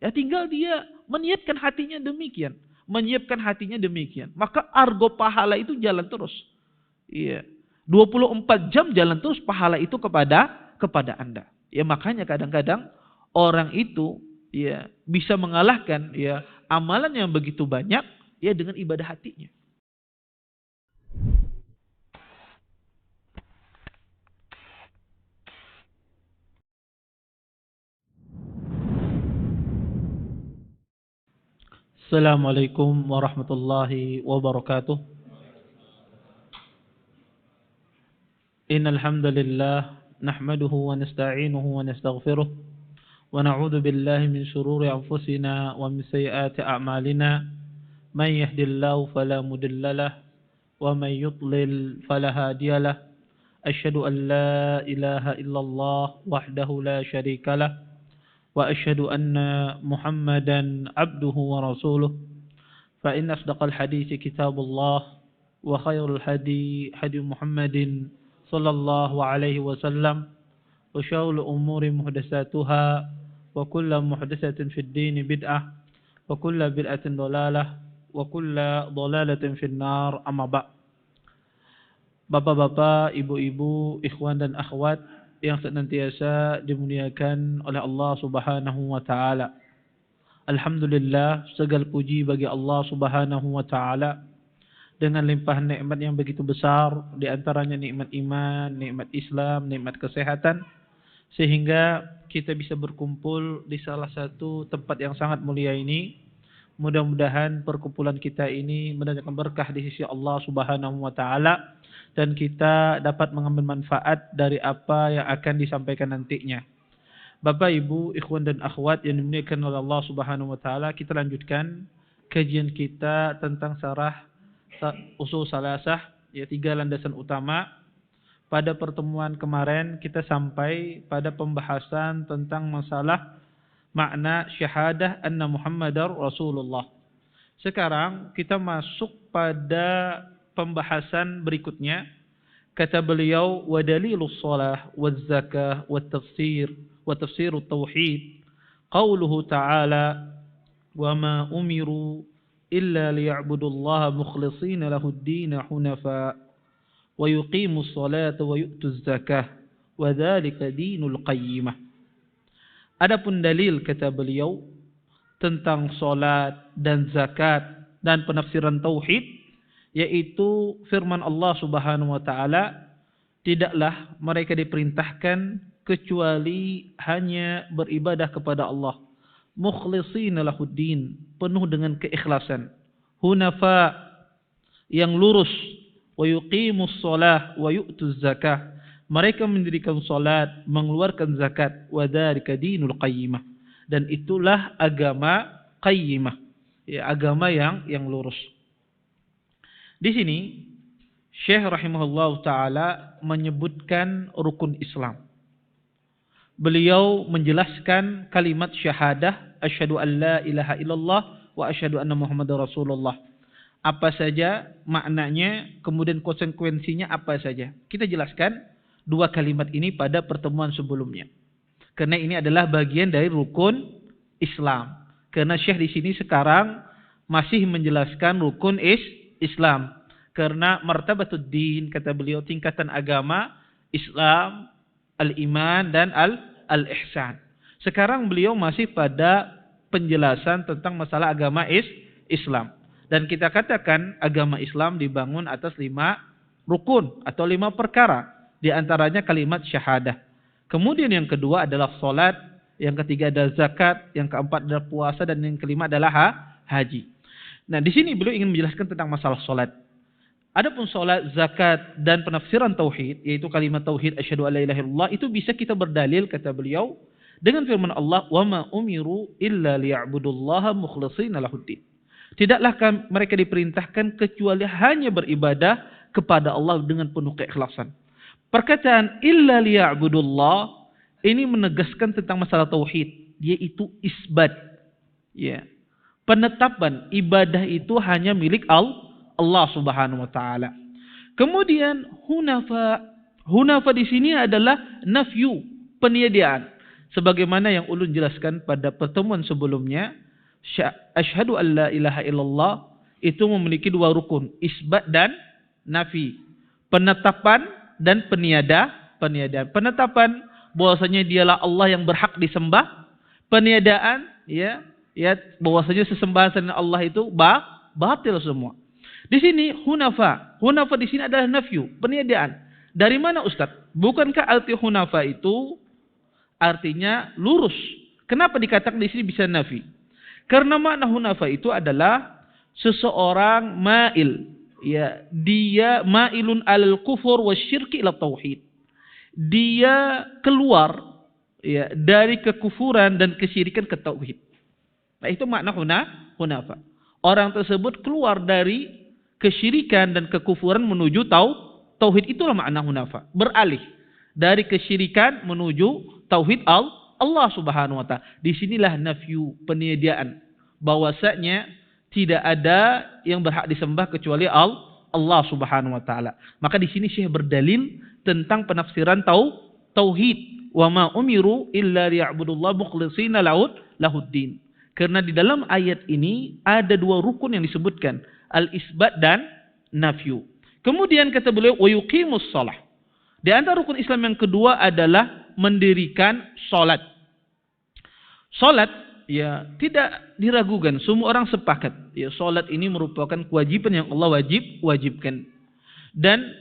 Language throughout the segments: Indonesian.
Ya tinggal dia menyiapkan hatinya demikian. Menyiapkan hatinya demikian. Maka argo pahala itu jalan terus. Iya. 24 jam jalan terus pahala itu kepada Anda. Ya makanya kadang-kadang orang itu ya bisa mengalahkan ya amalan yang begitu banyak ya dengan ibadah hatinya. Assalamualaikum warahmatullahi wabarakatuh. Innal hamdalillah nahmaduhu wa nasta'inuhu wa nastaghfiruh wa na'udzu billahi min shururi anfusina wa min sayyiati a'malina. Man yahdihillahu fala mudilla lahu wa man yudlil fala hadiya lahu. Asyhadu an la ilaha illallah wahdahu la syarika lahu wa asyhadu anna Muhammadan abduhu wa rasuluh. Fa inna asdaqal hadits kitabullah wa khairul hadi hadi Muhammadin sallallahu alaihi wasallam wa syarrul umuri muhdatsatuha wa kullu muhdatsatin fid din bid'ah wa kullu bid'atin dhalalah wa kullu dhalalatin fin nar. Amma ba'. Bapak-bapak, ibu-ibu, ikhwan dan akhwat yang senantiasa dimuliakan oleh Allah Subhanahu wa taala. Alhamdulillah, segala puji bagi Allah Subhanahu wa taala dengan limpahan nikmat yang begitu besar, di antaranya nikmat iman, nikmat Islam, nikmat kesehatan, sehingga kita bisa berkumpul di salah satu tempat yang sangat mulia ini. Mudah-mudahan perkumpulan kita ini mendatangkan berkah di sisi Allah Subhanahu wa taala dan kita dapat mengambil manfaat dari apa yang akan disampaikan nantinya. Bapak, Ibu, ikhwan dan akhwat yang dimuliakan oleh Allah Subhanahu wa taala, kita lanjutkan kajian kita tentang syarah usul salasah, ya 3 landasan utama. Pada pertemuan kemarin kita sampai pada pembahasan tentang masalah makna syahadah anna Muhammadar Rasulullah. Sekarang kita masuk pada pembahasan berikutnya. Kata beliau, wa dalilus shalah waz zakah wat tafsir wa tafsirut tauhid qauluhu ta'ala wa ma umiru illa liya'budullaha mukhlishina lahud-din hunafa wa yuqimus salata wa yu'tuz zakah wa dzalika dinul qayyimah. Adapun dalil, kata beliau, tentang salat dan zakat dan penafsiran tauhid, yaitu firman Allah Subhanahu wa taala, tidaklah mereka diperintahkan kecuali hanya beribadah kepada Allah, mukhlishina lahuddin, penuh dengan keikhlasan, hunafa, yang lurus, wa yuqimus shalah wa yu'tuz zakah, mereka mendirikan salat, mengeluarkan zakat, wa dzalika dinul qayyimah, dan itulah agama qayyimah, ya, agama yang lurus. Di sini Syekh rahimahullah taala menyebutkan rukun Islam. Beliau menjelaskan kalimat syahadah, asyhadu an la ilaha illallah wa asyhadu anna Muhammadar Rasulullah. Apa saja maknanya, kemudian konsekuensinya apa saja. Kita jelaskan 2 kalimat ini pada pertemuan sebelumnya. Karena ini adalah bagian dari rukun Islam. Karena Syekh di sini sekarang masih menjelaskan rukun Islam. Karena martabatud din, kata beliau, tingkatan agama, Islam, al-iman dan al-ihsan. Sekarang beliau masih pada penjelasan tentang masalah agama Islam. Dan kita katakan agama Islam dibangun atas 5 rukun atau 5 perkara. Di antaranya kalimat syahadah. Kemudian yang kedua adalah salat, yang ketiga adalah zakat, yang keempat adalah puasa, dan yang kelima adalah haji. Nah, di sini beliau ingin menjelaskan tentang masalah salat. Adapun salat, zakat, dan penafsiran tauhid, yaitu kalimat tauhid asyhadu alla ilaha illallah, itu bisa kita berdalil, kata beliau, dengan firman Allah, wa ma umiru illa liya'budullaha mukhlishina lahuddin. Tidaklah mereka diperintahkan kecuali hanya beribadah kepada Allah dengan penuh keikhlasan. Perkataan illa liya'budullah ini menegaskan tentang masalah tauhid, yaitu isbat, ya, penetapan ibadah itu hanya milik Allah Subhanahu wa taala. Kemudian hunafa di sini adalah nafyu, peniadaan. Sebagaimana yang ulun jelaskan pada pertemuan sebelumnya, asyhadu an la ilaha illallah itu memiliki dua rukun, isbat dan nafi. Penetapan dan peniadaan. Penetapan bahwasanya dialah Allah yang berhak disembah. Peniadaan ya bahwasanya sesembahan selain Allah itu batil semua. Di sini hunafa. Hunafa di sini adalah nafyu, peniadaan. Dari mana Ustaz? Bukankah arti hunafa itu artinya lurus? Kenapa dikatakan di sini bisa nafi? Karena makna hunafa itu adalah seseorang ma'il, ya, dia ma'ilun alal kufur wasyirki ila tauhid. Dia keluar ya dari kekufuran dan kesyirikan ke tauhid. Nah, itu makna hunafa. Orang tersebut keluar dari kesyirikan dan kekufuran menuju tauhid, itulah makna hunafa. Beralih dari kesyirikan menuju tauhid Allah Subhanahu wa taala. Disinilah nafyu, peniadaan, bahwasanya tidak ada yang berhak disembah kecuali Allah Subhanahu wa taala. Maka di sini Syekh berdalil tentang penafsiran tauhid. Wa ma umiru illa liya'budullaha mukhlishina lahuddin. Karena di dalam ayat ini ada dua rukun yang disebutkan, al-isbat dan nafyu. Kemudian kata beliau wa yuqimus shalah. Di antara rukun Islam yang kedua adalah mendirikan salat. Salat ya tidak diragukan, semua orang sepakat. Ya, salat ini merupakan kewajiban yang Allah wajibkan. Dan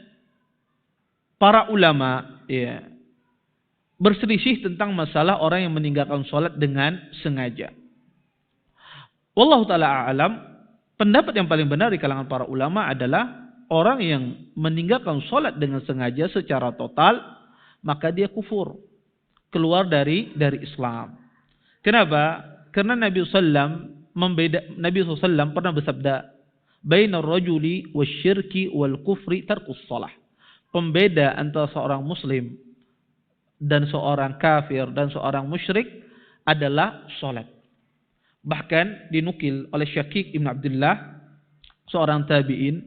para ulama ya berselisih tentang masalah orang yang meninggalkan salat dengan sengaja. Wallahu taala a'lam, pendapat yang paling benar di kalangan para ulama adalah orang yang meninggalkan salat dengan sengaja secara total, maka dia kufur, keluar dari Islam. Kenapa? Karena Nabi SAW pernah bersabda, "Bainar rajuli wasyirki wal kufri tarkus shalah." Pembeda antara seorang muslim dan seorang kafir dan seorang musyrik adalah salat. Bahkan dinukil oleh Syakik Ibn Abdullah, seorang tabi'in,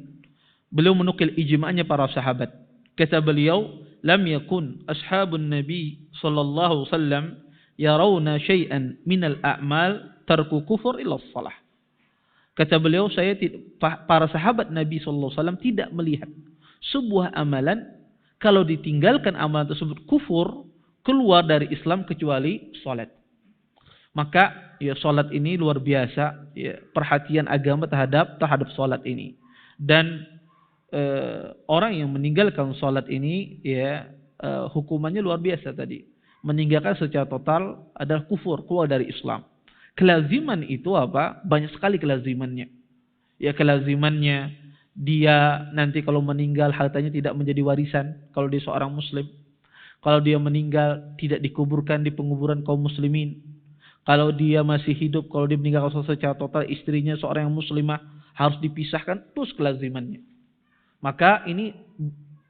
beliau menukil ijma'nya para sahabat. Kata beliau, "Lam yakun ashabun Nabi sallallahu alaihi wasallam yarawna syai'an minal a'mal tarku kufur illa shalah." Kata beliau, para sahabat Nabi sallallahu alaihi wasallam tidak melihat sebuah amalan kalau ditinggalkan amalan tersebut kufur, keluar dari Islam kecuali salat. Maka ya salat ini luar biasa, ya, perhatian agama terhadap salat ini. Dan orang yang meninggalkan salat ini ya hukumannya luar biasa tadi. Meninggalkan secara total adalah kufur, keluar dari Islam. Kelaziman itu apa? Banyak sekali kelazimannya. Ya, kelazimannya dia nanti kalau meninggal hartanya tidak menjadi warisan kalau dia seorang muslim. Kalau dia meninggal tidak dikuburkan di penguburan kaum muslimin. Kalau dia masih hidup, kalau dia meninggal secara total, istrinya seorang yang muslimah harus dipisahkan, terus kelazimannya. Maka ini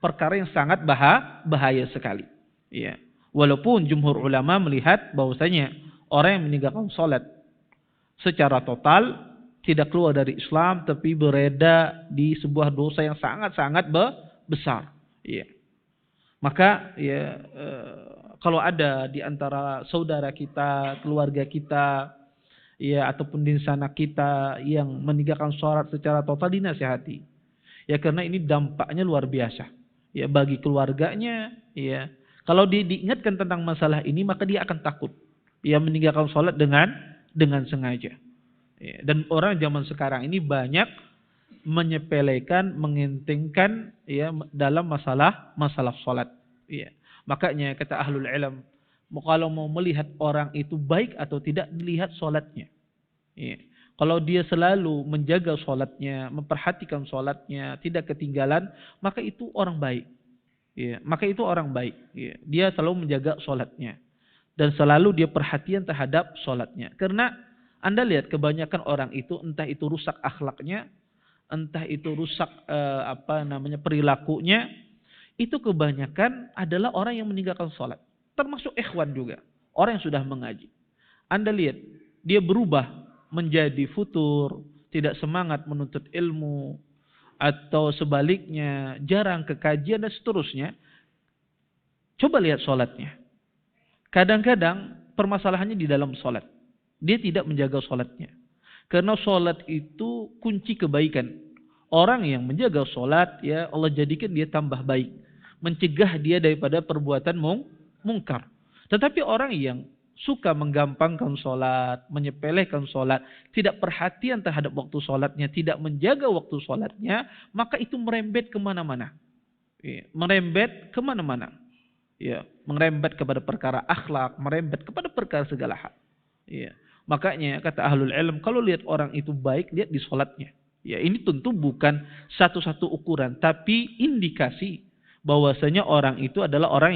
perkara yang sangat bahaya sekali. Ya. Walaupun jumhur ulama melihat bahwasanya orang yang meninggalkan salat secara total tidak keluar dari Islam, tapi berada di sebuah dosa yang sangat-sangat besar. Ya. Maka ya kalau ada di antara saudara kita, keluarga kita, ya ataupun di sana kita yang meninggalkan sholat secara total, dinasihati. Ya karena ini dampaknya luar biasa. Ya bagi keluarganya, ya kalau dia diingatkan tentang masalah ini maka dia akan takut. Ya meninggalkan sholat dengan sengaja. Ya, dan orang zaman sekarang ini banyak menyepelekan, mengentengkan ya dalam masalah sholat. Ya. Makanya kata ahlul ilm, kalau mau melihat orang itu baik atau tidak, dilihat sholatnya. Ya. Kalau dia selalu menjaga sholatnya, memperhatikan sholatnya, tidak ketinggalan, maka itu orang baik. Ya. Maka itu orang baik. Ya. Dia selalu menjaga sholatnya. Dan selalu dia perhatian terhadap sholatnya. Karena Anda lihat kebanyakan orang itu, entah itu rusak akhlaknya, entah itu rusak perilakunya, itu kebanyakan adalah orang yang meninggalkan sholat. Termasuk ikhwan juga. Orang yang sudah mengaji. Anda lihat, dia berubah menjadi futur, tidak semangat menuntut ilmu, atau sebaliknya, jarang ke kajian dan seterusnya. Coba lihat sholatnya. Kadang-kadang permasalahannya di dalam sholat. Dia tidak menjaga sholatnya. Karena sholat itu kunci kebaikan. Orang yang menjaga sholat, ya Allah jadikan dia tambah baik. Mencegah dia daripada perbuatan mungkar. Tetapi orang yang suka menggampangkan sholat, menyepelekan sholat, tidak perhatian terhadap waktu sholatnya, tidak menjaga waktu sholatnya, maka itu merembet kemana-mana. Ya, merembet kemana-mana. Ya, merembet kepada perkara akhlak, merembet kepada perkara segala hal. Ya. Makanya kata ahlul ilm, kalau lihat orang itu baik, lihat di sholatnya. Ya, ini tentu bukan satu-satu ukuran, tapi indikasi bahwasanya orang itu adalah orang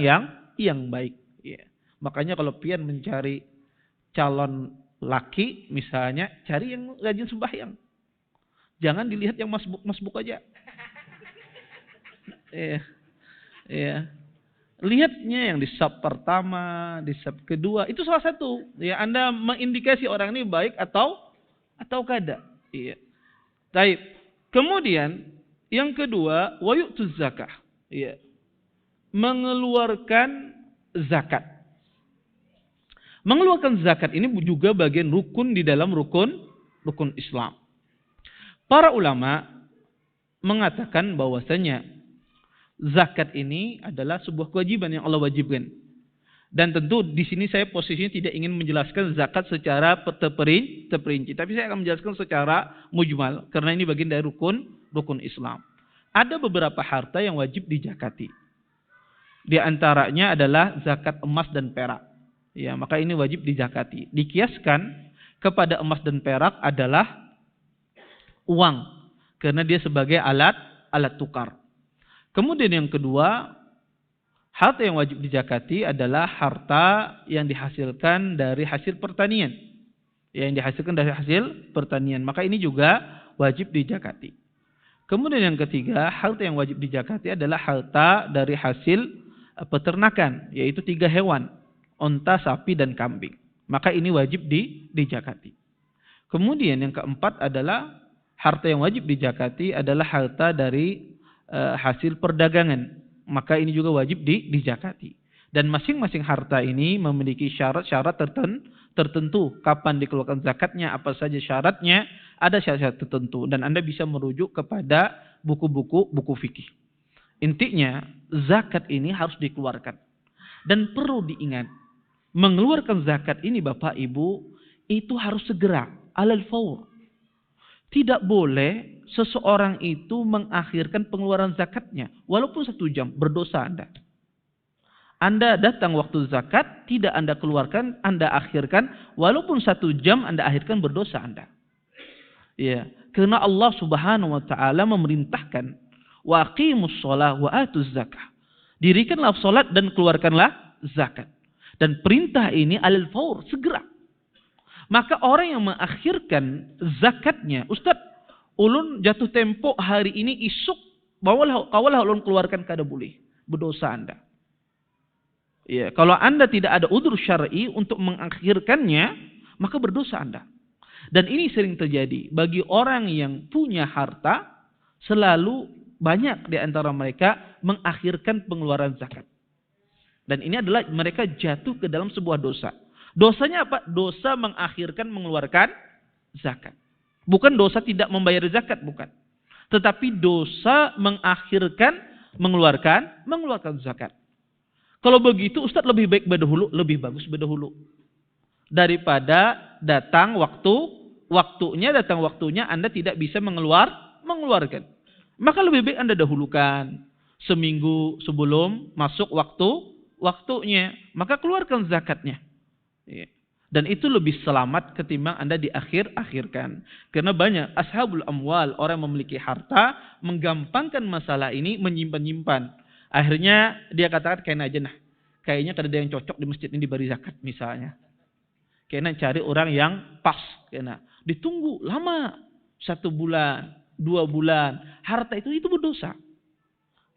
yang baik. Ya. Makanya kalau pian mencari calon laki, misalnya, cari yang rajin sembahyang. Jangan dilihat yang masbuk aja. Ya. Ya. Lihatnya yang di sub pertama, di sub kedua, itu salah satu. Ya, Anda mengindikasi orang ini baik atau kada. Iya. Baik. Kemudian yang kedua, wa yu'tuz zakah. Iya. Mengeluarkan zakat. Mengeluarkan zakat ini juga bagian rukun di dalam rukun Islam. Para ulama mengatakan bahwasanya zakat ini adalah sebuah kewajiban yang Allah wajibkan. Dan tentu di sini saya posisinya tidak ingin menjelaskan zakat secara terperinci. Tapi saya akan menjelaskan secara mujmal. Karena ini bagian dari rukun Islam. Ada beberapa harta yang wajib dizakati. Di antaranya adalah zakat emas dan perak. Ya, maka ini wajib dizakati. Dikiaskan kepada emas dan perak adalah uang. Karena dia sebagai alat tukar. Kemudian yang kedua, harta yang wajib dizakati adalah harta yang dihasilkan dari hasil pertanian. Yang dihasilkan dari hasil pertanian. Maka ini juga wajib dizakati. Kemudian yang ketiga, harta yang wajib dizakati adalah harta dari hasil peternakan. Yaitu 3 hewan. Onta, sapi, dan kambing. Maka ini wajib dizakati. Kemudian yang keempat adalah harta yang wajib dizakati adalah harta dari hasil perdagangan, maka ini juga wajib dizakati. Dan masing-masing harta ini memiliki syarat-syarat tertentu. Kapan dikeluarkan zakatnya, apa saja syaratnya, ada syarat-syarat tertentu. Dan Anda bisa merujuk kepada buku fikih. Intinya, zakat ini harus dikeluarkan. Dan perlu diingat, mengeluarkan zakat ini Bapak Ibu, itu harus segera, alal faur. Tidak boleh seseorang itu mengakhirkan pengeluaran zakatnya. Walaupun 1 jam, berdosa Anda. Anda datang waktu zakat, tidak Anda keluarkan, Anda akhirkan. Walaupun 1 jam Anda akhirkan, berdosa Anda. Ya, karena Allah Subhanahu wa taala memerintahkan, wa aqimus shalah wa atuz zakah. Dirikanlah salat dan keluarkanlah zakat. Dan perintah ini alal faur, segera. Maka orang yang mengakhirkan zakatnya, Ustaz, ulun jatuh tempo hari ini isuk, kawalah ulun keluarkan kada boleh. Berdosa Anda. Ya, kalau Anda tidak ada udzur syar'i untuk mengakhirkannya, maka berdosa Anda. Dan ini sering terjadi bagi orang yang punya harta, selalu banyak di antara mereka mengakhirkan pengeluaran zakat. Dan ini adalah mereka jatuh ke dalam sebuah dosa. Dosanya apa? Dosa mengakhirkan mengeluarkan zakat. Bukan dosa tidak membayar zakat, bukan. Tetapi dosa mengakhirkan mengeluarkan zakat. Kalau begitu Ustaz lebih baik berdahulu, lebih bagus berdahulu. Daripada datang waktunya Anda tidak bisa mengeluarkan. Maka lebih baik Anda dahulukan. Seminggu sebelum masuk waktunya. Maka keluarkan zakatnya. Dan itu lebih selamat ketimbang Anda diakhirkan. Karena banyak ashabul amwal, orang yang memiliki harta, menggampangkan masalah ini, menyimpan-nyimpan. Akhirnya dia katakan, kayaknya kada ada yang cocok di masjid ini diberi zakat misalnya. Kayaknya cari orang yang pas. Ditunggu lama, 1 bulan, 2 bulan. Harta itu berdosa.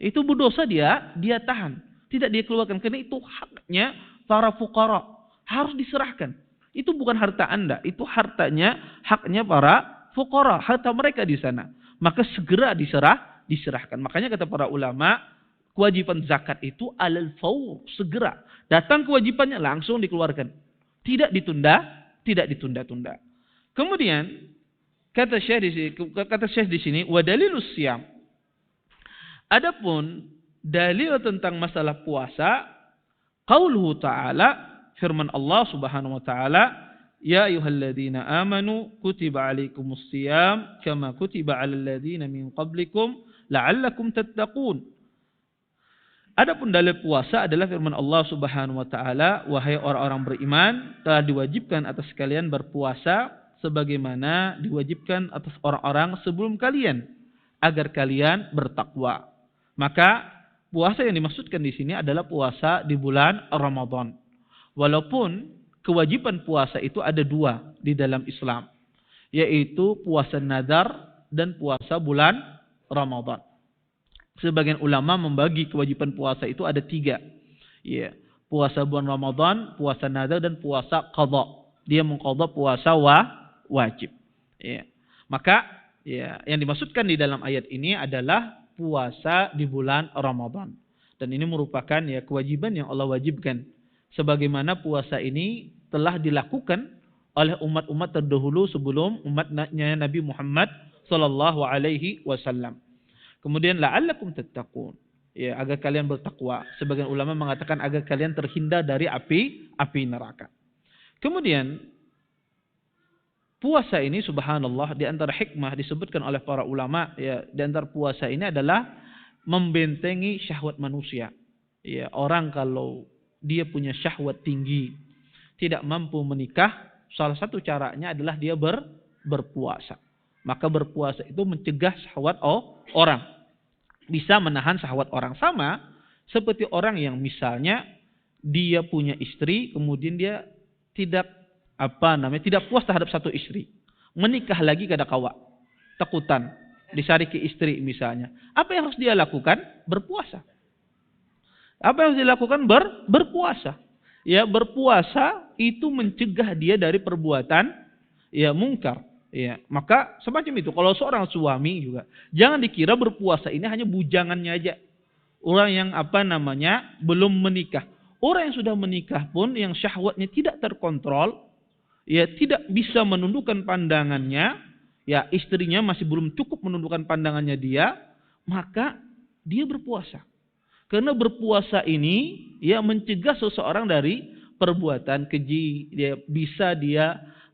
Itu berdosa dia tahan. Tidak dia keluarkan. Karena itu haknya para fuqara. Harus diserahkan. Itu bukan harta Anda. Itu haknya para fuqara. Harta mereka di sana. Maka segera diserahkan. Makanya kata para ulama, kewajiban zakat itu alal faur. Segera. Datang kewajibannya langsung dikeluarkan. Tidak ditunda-tunda. Kemudian kata Syekh di sini wa dalilus siyam. Adapun dalil tentang masalah puasa, qauluhu ta'ala, firman Allah Subhanahu wa taala, ya ayyuhalladzina amanu kutiba alaikumus siyam kama kutiba alal ladzina min qablikum la'allakum tattaqun. Adapun dalil puasa adalah firman Allah Subhanahu wa taala, wahai orang-orang beriman, telah diwajibkan atas kalian berpuasa sebagaimana diwajibkan atas orang-orang sebelum kalian agar kalian bertakwa. Maka puasa yang dimaksudkan di sini adalah puasa di bulan Ramadan. Walaupun kewajiban puasa itu ada dua di dalam Islam, yaitu puasa nazar dan puasa bulan Ramadan. Sebagian ulama membagi kewajiban puasa itu ada tiga. Ya, puasa bulan Ramadan, puasa nazar, dan puasa qadha. Dia mengqadha puasa wajib. Ya. Maka ya, yang dimaksudkan di dalam ayat ini adalah puasa di bulan Ramadan. Dan ini merupakan ya kewajiban yang Allah wajibkan. Sebagaimana puasa ini telah dilakukan oleh umat-umat terdahulu sebelum umatnya Nabi Muhammad sallallahu alaihi wasallam. Kemudian la'allakum tattaqun. Ya, agar kalian bertakwa. Sebagian ulama mengatakan agar kalian terhindar dari api neraka. Kemudian puasa ini subhanallah di antara hikmah disebutkan oleh para ulama, ya, di antara puasa ini adalah membentengi syahwat manusia. Ya, orang kalau dia punya syahwat tinggi, tidak mampu menikah, salah satu caranya adalah dia berpuasa. Maka berpuasa itu mencegah syahwat orang. Bisa menahan syahwat orang, sama seperti orang yang misalnya dia punya istri, kemudian dia tidak puas terhadap satu istri, menikah lagi kada kawa, takutan disariki istri misalnya. Apa yang harus dia lakukan? Berpuasa. Apa yang harus dilakukan? Berpuasa. Ya, berpuasa itu mencegah dia dari perbuatan ya mungkar. Ya, maka semacam itu. Kalau seorang suami juga, jangan dikira berpuasa ini hanya bujangannya aja. Orang yang belum menikah. Orang yang sudah menikah pun yang syahwatnya tidak terkontrol, ya tidak bisa menundukkan pandangannya, ya istrinya masih belum cukup menundukkan pandangannya dia, maka dia berpuasa. Karena berpuasa ini ya mencegah seseorang dari perbuatan keji, dia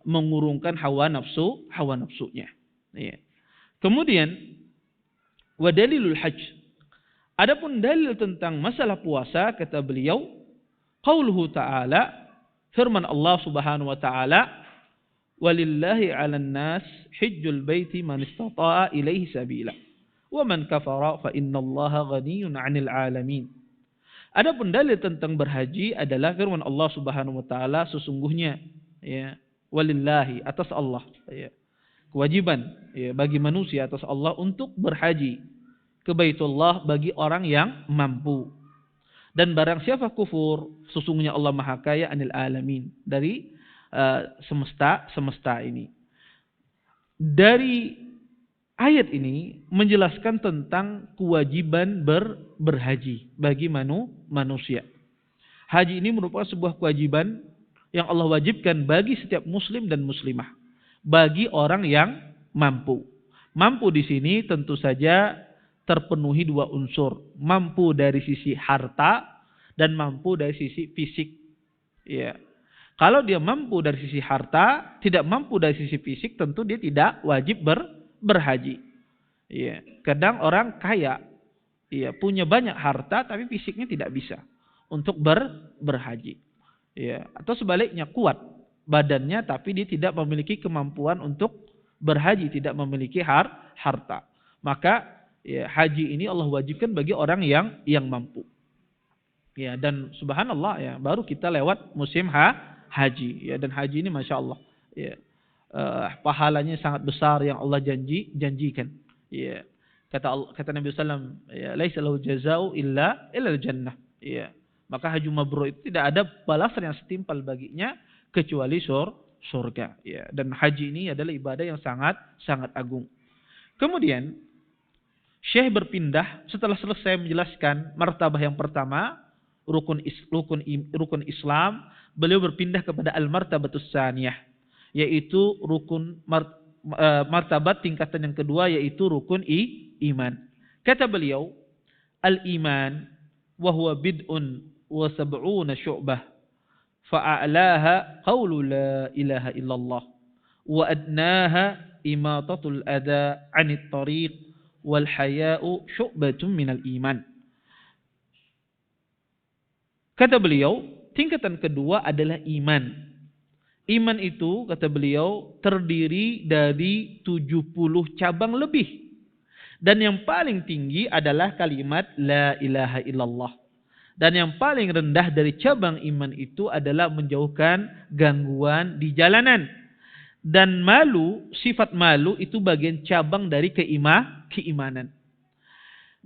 mengurungkan hawa nafsunya. Ya. Kemudian wa dalilul hajj. Adapun dalil tentang masalah puasa kata beliau, qauluhu ta'ala, firman Allah Subhanahu wa taala, walillahi 'alan nas hajjul baiti man istata'a ilaihi sabila wa man kafara fa innallaha ghaniyyun 'anil 'alamin. Adapun dalil tentang berhaji adalah firman Allah Subhanahu wa taala, sesungguhnya ya walillahi, atas Allah, ya, kewajiban ya bagi manusia atas Allah untuk berhaji ke Baitullah bagi orang yang mampu. Dan barang siapa kufur, sesungguhnya Allah Maha Kaya anil alamin, dari semesta ini. Dari ayat ini menjelaskan tentang kewajiban berhaji bagi manusia. Haji ini merupakan sebuah kewajiban yang Allah wajibkan bagi setiap muslim dan muslimah, bagi orang yang mampu. Mampu di sini tentu saja terpenuhi dua unsur, mampu dari sisi harta dan mampu dari sisi fisik. Ya. Kalau dia mampu dari sisi harta, tidak mampu dari sisi fisik, tentu dia tidak wajib berhaji. Ya. Kadang orang kaya, ya, punya banyak harta tapi fisiknya tidak bisa untuk berhaji. Ya. Atau sebaliknya, kuat badannya tapi dia tidak memiliki kemampuan untuk berhaji, tidak memiliki harta. Maka ya, haji ini Allah wajibkan bagi orang yang mampu. Ya, dan subhanallah ya, baru kita lewat musim haji. Ya, dan haji ini masya Allah, ya, pahalanya sangat besar yang Allah janjikan. Ya, kata Nabi SAW, ya, laisa lahu jazau illa jannah. Ya, maka haji mabrur itu tidak ada balasan yang setimpal baginya kecuali surga. Ya, dan haji ini adalah ibadah yang sangat agung. Kemudian Syekh berpindah setelah selesai menjelaskan martabah yang pertama, rukun Islam, beliau berpindah kepada al-martabatus tsaniyah, yaitu martabat tingkatan yang kedua, yaitu rukun iman. Kata beliau, al-iman wa huwa bid'un wa sab'una syu'bah fa'a'laha qawlu la ilaha illallah wa adnaha imatatul adha 'anit tariq wal haya'u syu'batun minal iman. Kata beliau, tingkatan kedua adalah iman. Iman itu, kata beliau, terdiri dari 70 cabang lebih. Dan yang paling tinggi adalah kalimat la ilaha illallah. Dan yang paling rendah dari cabang iman itu adalah menjauhkan gangguan di jalanan. Dan malu, sifat malu itu bagian cabang dari keimanan.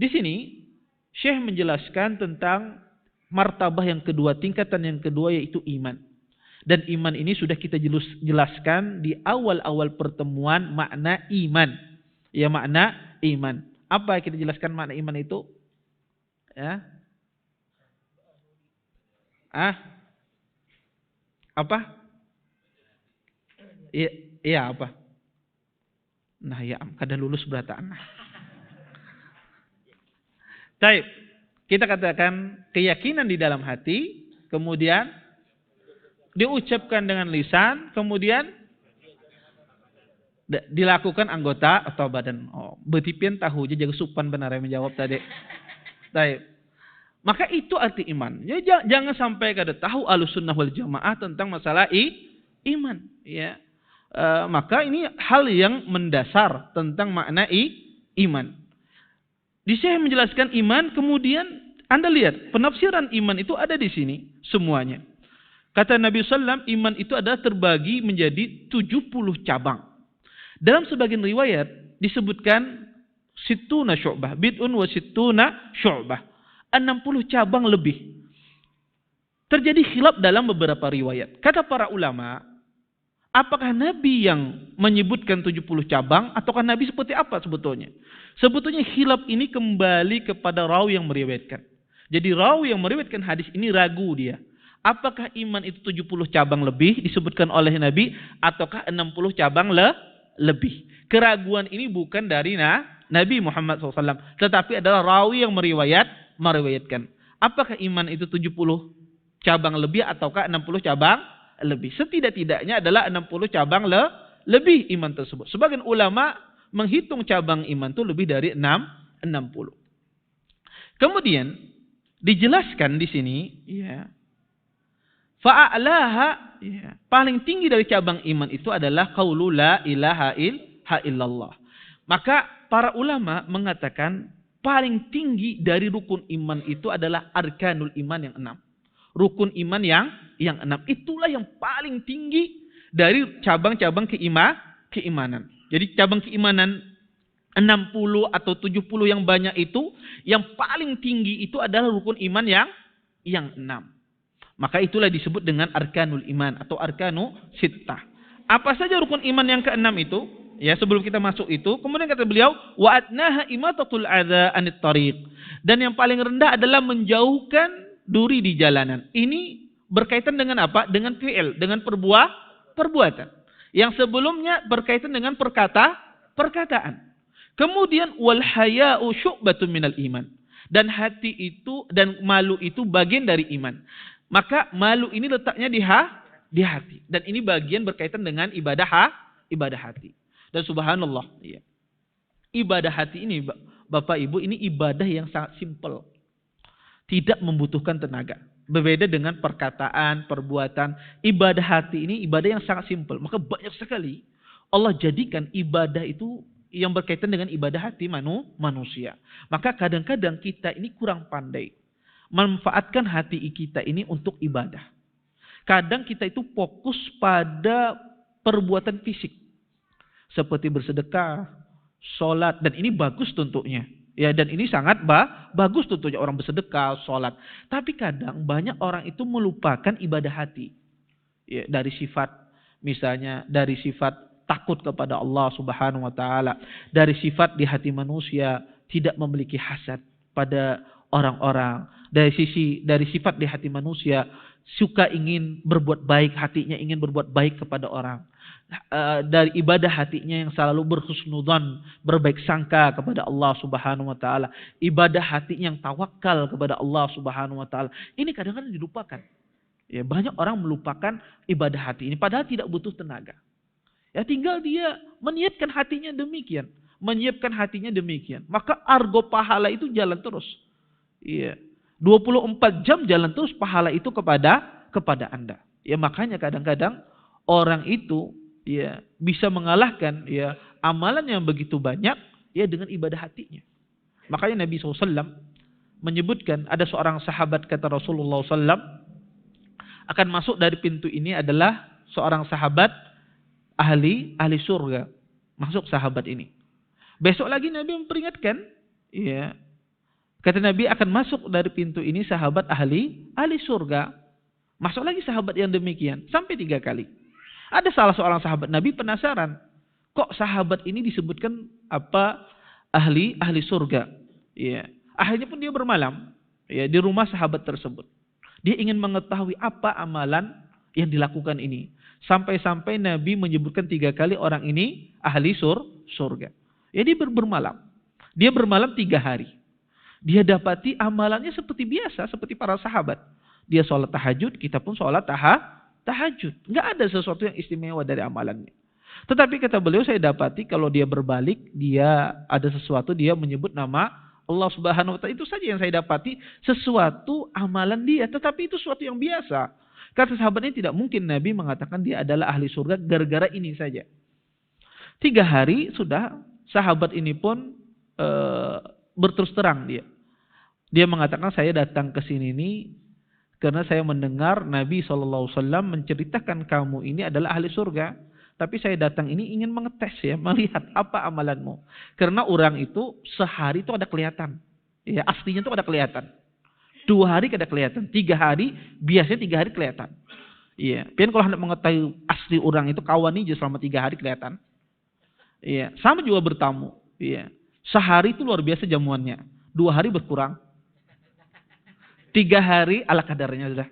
Di sini, Syekh menjelaskan tentang martabah yang kedua, tingkatan yang kedua, yaitu iman. Dan iman ini sudah kita jelaskan di awal-awal pertemuan makna iman. Ya, makna iman. Apa yang kita jelaskan makna iman itu? Ya. Apa? Iya apa? Nah ya, kada lulus berataan. Baik. Kita katakan keyakinan di dalam hati, kemudian diucapkan dengan lisan, kemudian dilakukan anggota atau badan. Oh, betipian tahu aja jaga supan benar yang menjawab tadi. Baik. Maka itu arti iman. Ya, jangan sampai kada tahu Ahlussunnah wal Jamaah tentang masalah iman. Ya, maka ini hal yang mendasar tentang makna iman. Di sini menjelaskan iman, kemudian Anda lihat penafsiran iman itu ada di sini semuanya. Kata Nabi SAW, iman itu adalah terbagi menjadi 70 cabang. Dalam sebagian riwayat disebutkan situna syu'bah, bid'un wa situna syu'bah. 60 cabang lebih. Terjadi khilaf dalam beberapa riwayat. Kata para ulama, apakah Nabi yang menyebutkan 70 cabang ataukah Nabi seperti apa sebetulnya? Sebetulnya khilaf ini kembali kepada rawi yang meriwayatkan. Jadi rawi yang meriwayatkan hadis ini ragu dia. Apakah iman itu 70 cabang lebih disebutkan oleh Nabi ataukah 60 cabang lebih? Keraguan ini bukan dari Nabi Muhammad SAW, tetapi adalah rawi yang meriwayatkan. Apakah iman itu 70 cabang lebih ataukah 60 cabang lebih? Setidak-tidaknya adalah 60 cabang lebih iman tersebut. Sebagian ulama menghitung cabang iman itu lebih dari 60. Kemudian dijelaskan di sini, ya, fa'alaha, ya, paling tinggi dari cabang iman itu adalah qaulu la ilaha illallah. Maka para ulama mengatakan paling tinggi dari rukun iman itu adalah arkanul iman yang 6. Rukun iman yang 6. Itulah yang paling tinggi dari cabang-cabang keimanan. Jadi cabang keimanan 60 atau 70 yang banyak itu, yang paling tinggi itu adalah rukun iman yang 6. Maka itulah disebut dengan arkanul iman atau arkanu sittah. Apa saja rukun iman yang ke-6 itu? Ya, sebelum kita masuk itu, kemudian kata beliau, wa adnaha imatatul adza anit tariq. Dan yang paling rendah adalah menjauhkan duri di jalanan. Ini berkaitan dengan apa? Dengan fi'il, dengan perbuatan. Yang sebelumnya berkaitan dengan perkataan. Kemudian wal haya'u syu'batun minal iman. Dan hati itu dan malu itu bagian dari iman. Maka malu ini letaknya di hati. Dan ini bagian berkaitan dengan ibadah hati. Dan subhanallah, ya, ibadah hati ini, Bapak Ibu, ini ibadah yang sangat simpel. Tidak membutuhkan tenaga. Berbeda dengan perkataan, perbuatan. Ibadah hati ini ibadah yang sangat simpel. Maka banyak sekali Allah jadikan ibadah itu yang berkaitan dengan ibadah hati manusia. Maka kadang-kadang kita ini kurang pandai memanfaatkan hati kita ini untuk ibadah. Kadang kita itu fokus pada perbuatan fisik. Seperti bersedekah, sholat, dan ini bagus tentunya. Ya, dan ini sangat bagus tentunya orang bersedekah, sholat. Tapi kadang banyak orang itu melupakan ibadah hati. Ya, dari sifat, misalnya dari sifat takut kepada Allah Subhanahu wa taala, dari sifat di hati manusia tidak memiliki hasad pada orang-orang, dari sifat di hati manusia, suka ingin berbuat baik, hatinya ingin berbuat baik kepada orang. Dari ibadah hatinya yang selalu berhusnudzon, berbaik sangka kepada Allah Subhanahu wa taala. Ibadah hatinya yang tawakal kepada Allah Subhanahu wa taala. Ini kadang-kadang dilupakan. Ya, banyak orang melupakan ibadah hati ini padahal tidak butuh tenaga. Ya, tinggal dia meniatkan hatinya demikian, menyiapkan hatinya demikian. Maka argo pahala itu jalan terus. Iya. 24 jam jalan terus pahala itu kepada Anda. Ya, makanya kadang-kadang orang itu ya bisa mengalahkan ya amalan yang begitu banyak ya dengan ibadah hatinya. Makanya Nabi SAW menyebutkan ada seorang sahabat, kata Rasulullah SAW, akan masuk dari pintu ini adalah seorang sahabat ahli surga. Masuk sahabat ini. Besok lagi Nabi memperingatkan, ya, kata Nabi akan masuk dari pintu ini sahabat ahli surga. Masuk lagi sahabat yang demikian. Sampai 3 kali. Ada salah seorang sahabat Nabi penasaran. Kok sahabat ini disebutkan apa ahli surga? Ya. Akhirnya pun dia bermalam ya, di rumah sahabat tersebut. Dia ingin mengetahui apa amalan yang dilakukan ini. Sampai-sampai Nabi menyebutkan 3 kali orang ini ahli surga. Jadi bermalam. Dia bermalam 3 hari. Dia dapati amalannya seperti biasa, seperti para sahabat. Dia sholat tahajud, kita pun sholat tahajud. Nggak ada sesuatu yang istimewa dari amalannya. Tetapi kata beliau, saya dapati kalau dia berbalik, dia ada sesuatu, dia menyebut nama Allah Subhanahu wa taala. Itu saja yang saya dapati, sesuatu amalan dia. Tetapi itu sesuatu yang biasa. Kata sahabatnya, tidak mungkin Nabi mengatakan dia adalah ahli surga gara-gara ini saja. 3 hari sudah, sahabat ini pun berterus terang dia. Dia mengatakan, saya datang ke sini ini karena saya mendengar Nabi SAW menceritakan kamu ini adalah ahli surga. Tapi saya datang ini ingin mengetes ya, melihat apa amalanmu. Karena orang itu sehari itu ada kelihatan. Ya, aslinya itu ada kelihatan. 2 hari ada kelihatan. 3 hari, biasanya 3 hari kelihatan. Iya. Pian kalau hendak mengetahui asli orang itu kawan aja selama 3 hari kelihatan. Iya. Sama juga bertamu. Iya. Sehari itu luar biasa jamuannya. 2 hari berkurang. 3 hari ala kadarnya sudah.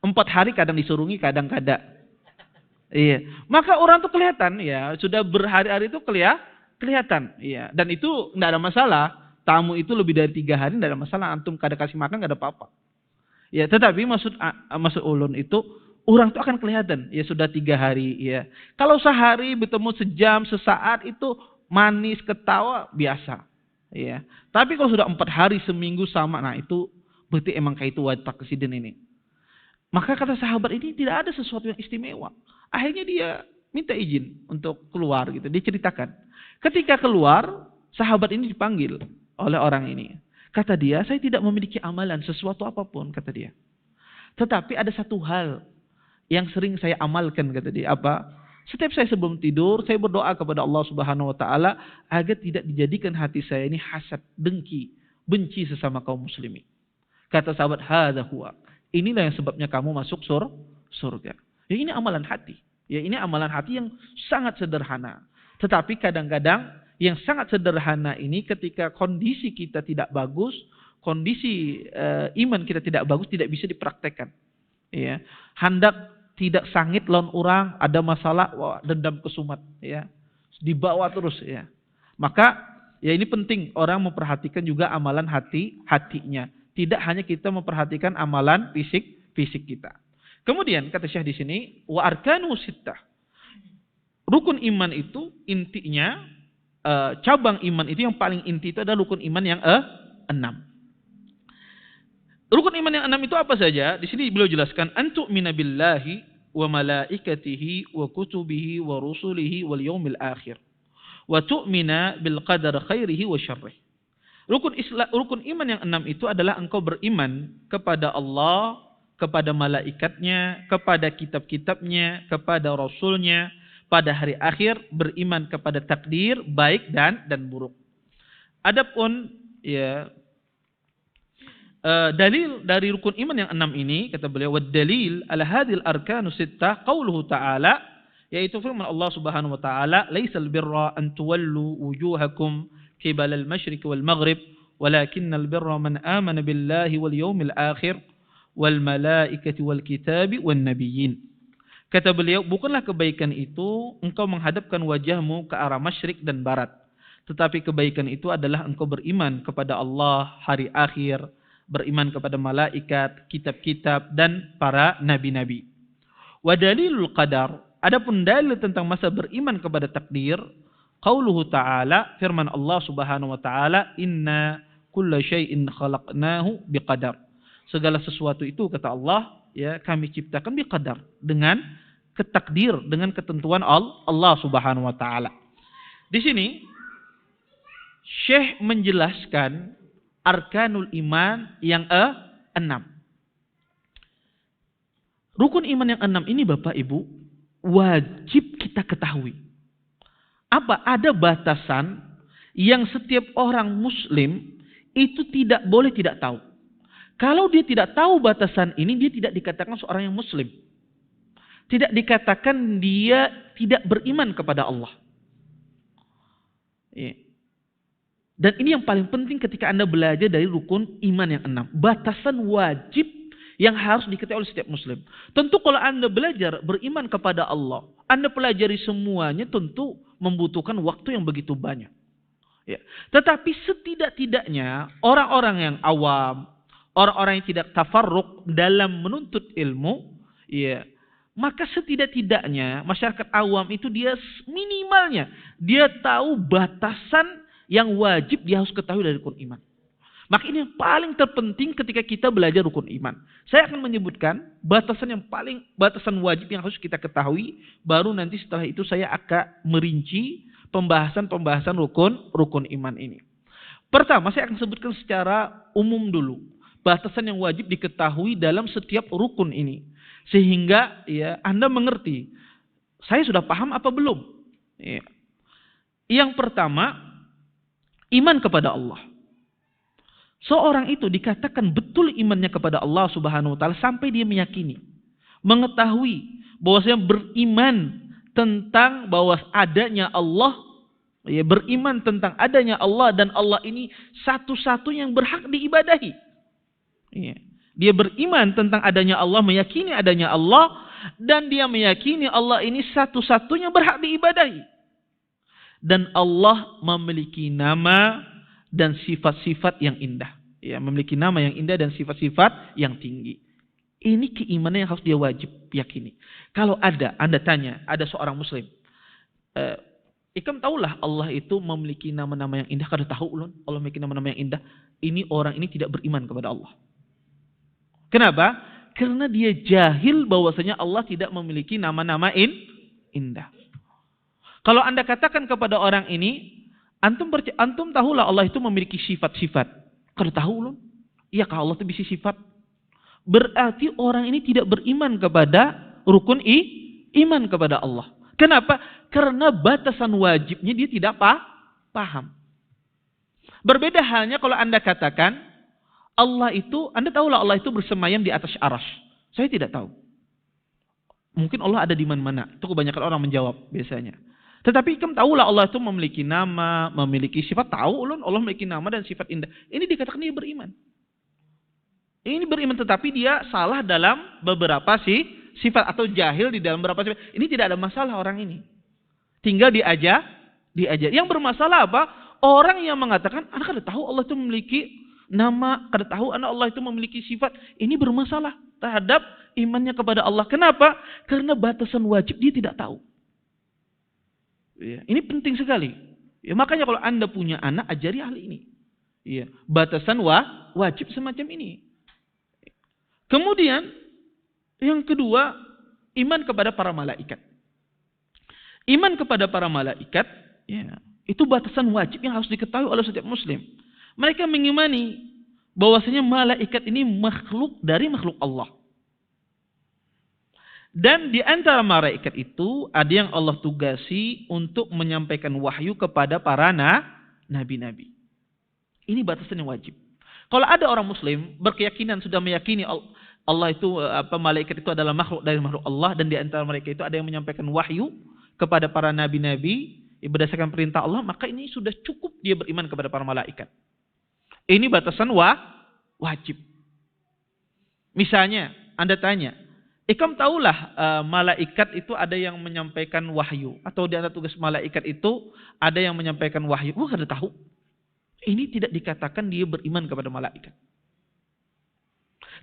4 hari kadang disurungi, kadang kada. Iya. Maka orang itu kelihatan ya, sudah berhari-hari itu kelihatan. Iya. Dan itu enggak ada masalah. Tamu itu lebih dari 3 hari enggak ada masalah. Antum kada kasih makan enggak ada apa-apa. Ya, tetapi maksud ulun itu orang itu akan kelihatan ya sudah 3 hari ya. Kalau sehari bertemu sejam, sesaat itu manis, ketawa biasa. Ya. Tapi kalau sudah 4 hari, seminggu sama, nah itu berarti emang kayak itu watak kesiden ini. Maka kata sahabat ini tidak ada sesuatu yang istimewa. Akhirnya dia minta izin untuk keluar gitu. Dia ceritakan. Ketika keluar, sahabat ini dipanggil oleh orang ini. Kata dia, saya tidak memiliki amalan sesuatu apapun, kata dia. Tetapi ada satu hal yang sering saya amalkan, kata dia. Apa? Setiap saya sebelum tidur, saya berdoa kepada Allah Subhanahu wa taala agar tidak dijadikan hati saya ini hasad, dengki, benci sesama kaum muslimin. Kata sahabat, hadza huwa. Inilah yang sebabnya kamu masuk surga. Ya, ini amalan hati. Ya, ini amalan hati yang sangat sederhana. Tetapi kadang-kadang yang sangat sederhana ini ketika kondisi kita tidak bagus, kondisi iman kita tidak bagus, tidak bisa dipraktekkan. Ya, hendak tidak sangit lawan orang, ada masalah, wah, dendam kesumat, ya, dibawa terus, ya. Maka ya ini penting orang memperhatikan juga amalan hatinya. Tidak hanya kita memperhatikan amalan fisik kita. Kemudian kata Syekh di sini, wa arkanu sittah. Rukun iman itu intinya, cabang iman itu yang paling inti itu adalah rukun iman yang 6. Rukun iman yang 6 itu apa saja? Di sini beliau jelaskan, antu'mina billahi wa malaikatihi wa kutubihi wa rusulihi wal yaumil akhir. Wa tu'mina bil qadar khairihi wa syarrih. Rukun iman yang 6 itu adalah engkau beriman kepada Allah, kepada malaikatnya, kepada kitab-kitabnya, kepada rasulnya, pada hari akhir, beriman kepada takdir baik dan buruk. Adapun ya dalil dari rukun iman yang 6 ini, kata beliau, wad dalil ala hadhil arkanu sittah qauluhu ta'ala, yaitu firman Allah Subhanahu wa taala, laisal birra an tuwallu wujuhakum qibala al-masyriq wal maghrib walakinnal birra man amana billahi wal yawmil akhir wal malaikati wal kitabi wan nabiyyin. Kata beliau, bukanlah kebaikan itu engkau menghadapkan wajahmu ke arah masyrik dan barat. Tetapi kebaikan itu adalah engkau beriman kepada Allah, hari akhir, beriman kepada malaikat, kitab-kitab, dan para nabi-nabi. Wa dalilul qadar, adapun dalil tentang masa beriman kepada takdir, qauluhu ta'ala, firman Allah subhanahu wa ta'ala, inna kulla syai'in khalaqnahu biqadar. Segala sesuatu itu, kata Allah, ya, kami ciptakan biqadar, dengan ketakdir, dengan ketentuan Allah subhanahu wa ta'ala. Di sini Syekh menjelaskan arkanul iman yang 6. Rukun iman yang 6 ini Bapak Ibu wajib kita ketahui. Apa? Ada batasan yang setiap orang muslim itu tidak boleh tidak tahu. Kalau dia tidak tahu batasan ini, dia tidak dikatakan seorang yang muslim. Tidak dikatakan dia tidak beriman kepada Allah. Dan ini yang paling penting ketika Anda belajar dari rukun iman yang 6. Batasan wajib yang harus diketahui oleh setiap muslim. Tentu kalau Anda belajar beriman kepada Allah, Anda pelajari semuanya tentu membutuhkan waktu yang begitu banyak. Ya. Tetapi setidak-tidaknya orang-orang yang awam, orang-orang yang tidak tafarruq dalam menuntut ilmu, ya, maka setidak-tidaknya masyarakat awam itu dia minimalnya dia tahu batasan yang wajib dia harus ketahui dari rukun iman. Maka ini yang paling terpenting ketika kita belajar rukun iman. Saya akan menyebutkan batasan wajib yang harus kita ketahui, baru nanti setelah itu saya akan merinci pembahasan rukun iman ini. Pertama, saya akan sebutkan secara umum dulu batasan yang wajib diketahui dalam setiap rukun ini, sehingga ya Anda mengerti saya sudah paham apa belum. Ya. Yang pertama, iman kepada Allah. Seorang itu dikatakan betul imannya kepada Allah subhanahu wa ta'ala sampai dia meyakini, mengetahui bahwasanya beriman tentang bahwa adanya Allah, ya, beriman tentang adanya Allah dan Allah ini satu-satu yang berhak diibadahi. Ya. Dia beriman tentang adanya Allah, meyakini adanya Allah, dan dia meyakini Allah ini satu-satunya berhak diibadahi. Dan Allah memiliki nama dan sifat-sifat yang indah. Ya, memiliki nama yang indah dan sifat-sifat yang tinggi. Ini keimanan yang harus dia wajib yakini. Kalau Anda tanya, ada seorang muslim, Ikam tahulah Allah itu memiliki nama-nama yang indah. Kada tahu ulun, Allah memiliki nama-nama yang indah. Orang ini tidak beriman kepada Allah. Kenapa? Karena dia jahil bahwasanya Allah tidak memiliki nama-nama indah. Kalau Anda katakan kepada orang ini, antum tahulah Allah itu memiliki sifat-sifat. Kada tahu ulun. Iya, kalau Allah itu bisa sifat. Berarti orang ini tidak beriman kepada rukun iman kepada Allah. Kenapa? Karena batasan wajibnya dia tidak paham. Berbeda halnya kalau Anda katakan Allah itu, Anda tahulah Allah itu bersemayam di atas arasy. Saya tidak tahu. Mungkin Allah ada di mana-mana. Itu kebanyakan orang menjawab biasanya. Tetapi kamu tahulah Allah itu memiliki nama, memiliki sifat. Tahu ulun Allah memiliki nama dan sifat indah. Ini dikatakan dia beriman. Ini beriman tetapi dia salah dalam beberapa sifat atau jahil di dalam beberapa sifat. Ini tidak ada masalah orang ini. Tinggal diajar. Yang bermasalah apa? Orang yang mengatakan, anak kada tahu Allah itu memiliki nama, kada tahu anak Allah itu memiliki sifat. Ini bermasalah terhadap imannya kepada Allah. Kenapa? Karena batasan wajib dia tidak tahu. Ya, ini penting sekali. Ya, makanya kalau Anda punya anak, ajari hal ini. Ya, batasan wajib semacam ini. Kemudian yang kedua, iman kepada para malaikat. Iman kepada para malaikat, ya, itu batasan wajib yang harus diketahui oleh setiap muslim. Mereka mengimani bahwasanya malaikat ini makhluk dari makhluk Allah. Dan di antara malaikat itu ada yang Allah tugasi untuk menyampaikan wahyu kepada para nabi-nabi. Ini batasan yang wajib. Kalau ada orang muslim berkeyakinan sudah meyakini Allah itu malaikat itu adalah makhluk dari makhluk Allah, dan di antara mereka itu ada yang menyampaikan wahyu kepada para nabi-nabi berdasarkan perintah Allah, maka ini sudah cukup dia beriman kepada para malaikat. Ini batasan wajib. Misalnya, Anda tanya, Ikam tahulah malaikat itu ada yang menyampaikan wahyu. Atau di antara tugas malaikat itu ada yang menyampaikan wahyu. Wah, kada tahu. Ini tidak dikatakan dia beriman kepada malaikat.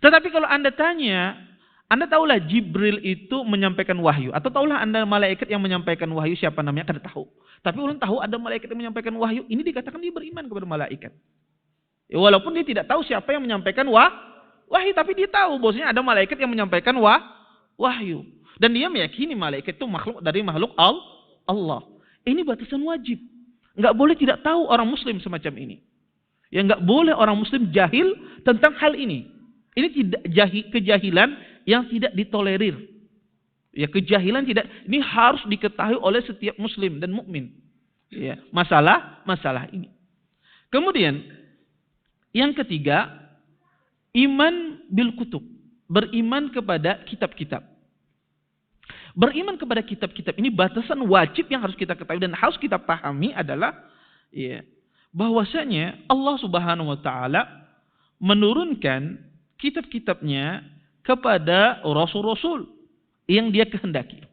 Tetapi kalau Anda tanya, Anda tahulah Jibril itu menyampaikan wahyu. Atau tahulah Anda malaikat yang menyampaikan wahyu, siapa namanya, kada tahu. Tapi ulun tahu ada malaikat yang menyampaikan wahyu. Ini dikatakan dia beriman kepada malaikat. Ya, walaupun dia tidak tahu siapa yang menyampaikan wahyu, tapi dia tahu bahwasanya ada malaikat yang menyampaikan wahyu. Dan dia meyakini malaikat itu makhluk dari makhluk Allah. Ini batasan wajib. Enggak boleh tidak tahu orang muslim semacam ini. Ya, enggak boleh orang muslim jahil tentang hal ini. Ini tidak kejahilan yang tidak ditolerir. Ya, kejahilan tidak, ini harus diketahui oleh setiap muslim dan mukmin. Ya, masalah ini. Kemudian yang ketiga, iman bil kutub, beriman kepada kitab-kitab. Beriman kepada kitab-kitab ini batasan wajib yang harus kita ketahui dan harus kita pahami adalah ya, bahwasanya Allah Subhanahu wa taala menurunkan kitab-kitabnya kepada rasul-rasul yang dia kehendaki.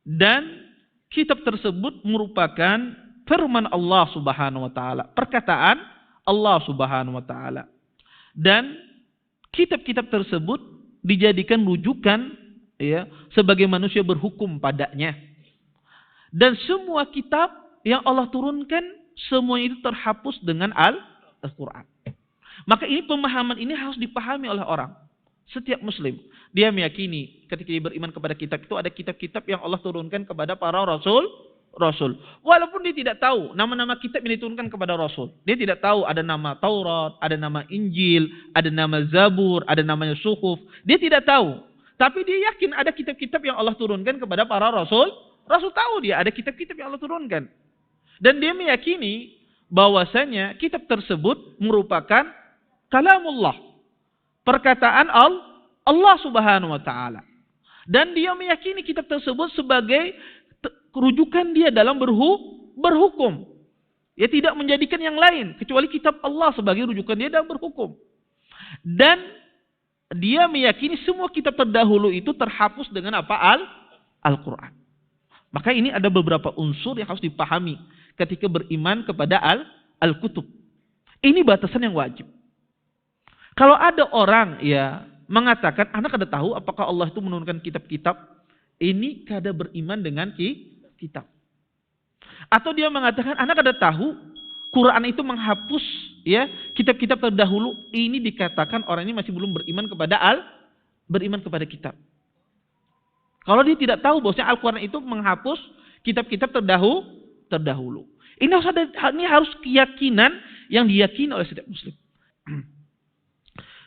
Dan kitab tersebut merupakan firman Allah Subhanahu wa taala, perkataan Allah Subhanahu wa taala. Dan kitab-kitab tersebut dijadikan rujukan ya sebagai manusia berhukum padanya. Dan semua kitab yang Allah turunkan semua itu terhapus dengan Al-Qur'an. Maka ini pemahaman ini harus dipahami oleh orang, setiap muslim. Dia meyakini ketika dia beriman kepada kitab itu ada kitab-kitab yang Allah turunkan kepada para rasul. Walaupun dia tidak tahu nama-nama kitab yang diturunkan kepada Rasul. Dia tidak tahu ada nama Taurat, ada nama Injil, ada nama Zabur, ada namanya Suhuf. Dia tidak tahu. Tapi dia yakin ada kitab-kitab yang Allah turunkan kepada para Rasul. Rasul tahu dia ada kitab-kitab yang Allah turunkan. Dan dia meyakini bahwasanya kitab tersebut merupakan kalamullah, perkataan Allah Subhanahu wa taala. Dan dia meyakini kitab tersebut sebagai rujukan dia dalam berhukum. Ya, tidak menjadikan yang lain kecuali kitab Allah sebagai rujukan dia dalam berhukum. Dan dia meyakini semua kitab terdahulu itu terhapus dengan apa? Al-Qur'an. Maka ini ada beberapa unsur yang harus dipahami ketika beriman kepada al-kutub. Ini batasan yang wajib. Kalau ada orang ya mengatakan, anak kada tahu apakah Allah itu menurunkan kitab-kitab, ini kada beriman dengan kitab. Atau dia mengatakan, anak kada tahu Quran itu menghapus ya kitab-kitab terdahulu, ini dikatakan orang ini masih belum beriman kepada kitab. Kalau dia tidak tahu bahwasanya Al-Quran itu menghapus kitab-kitab terdahulu. Ini harus keyakinan yang diyakini oleh setiap muslim.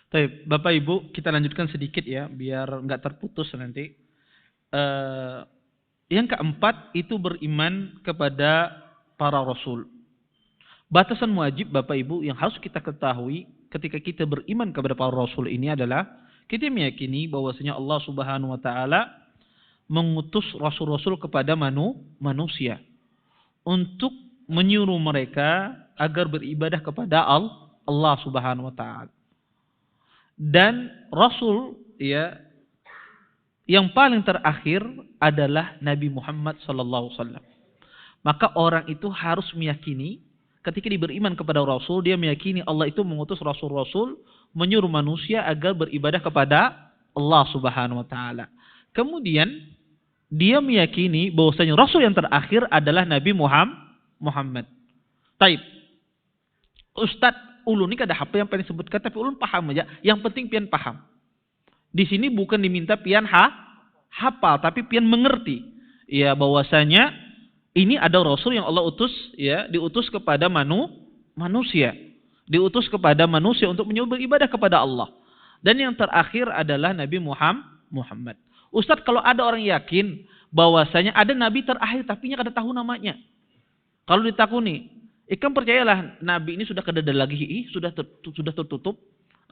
Baik, Bapak Ibu, kita lanjutkan sedikit ya, biar nggak terputus nanti. Yang keempat itu beriman kepada para rasul. Batasan wajib Bapak Ibu yang harus kita ketahui ketika kita beriman kepada para rasul ini adalah kita meyakini bahwasanya Allah Subhanahu wa taala mengutus rasul-rasul kepada manusia untuk menyuruh mereka agar beribadah kepada Allah Subhanahu wa taala. Dan rasul ya yang paling terakhir adalah Nabi Muhammad sallallahu alaihi wasallam. Maka orang itu harus meyakini ketika dia beriman kepada rasul, dia meyakini Allah itu mengutus rasul-rasul menyuruh manusia agar beribadah kepada Allah Subhanahu wa taala. Kemudian dia meyakini bahwasanya rasul yang terakhir adalah Nabi Muhammad. Taib. Ustaz, ulun ini kada apa yang pengen sebutkan tapi ulun paham aja. Yang penting pian paham. Di sini bukan diminta pian hafal tapi pian mengerti. Ya bahwasanya ini ada rasul yang Allah utus ya, diutus kepada manusia. Diutus kepada manusia untuk menyuruh beribadah kepada Allah. Dan yang terakhir adalah Nabi Muhammad. Ustaz, kalau ada orang yakin bahwasanya ada nabi terakhir tapi kada tahu namanya. Kalau ditakuni, ikan percayalah nabi ini sudah kada ada lagi, sudah tertutup.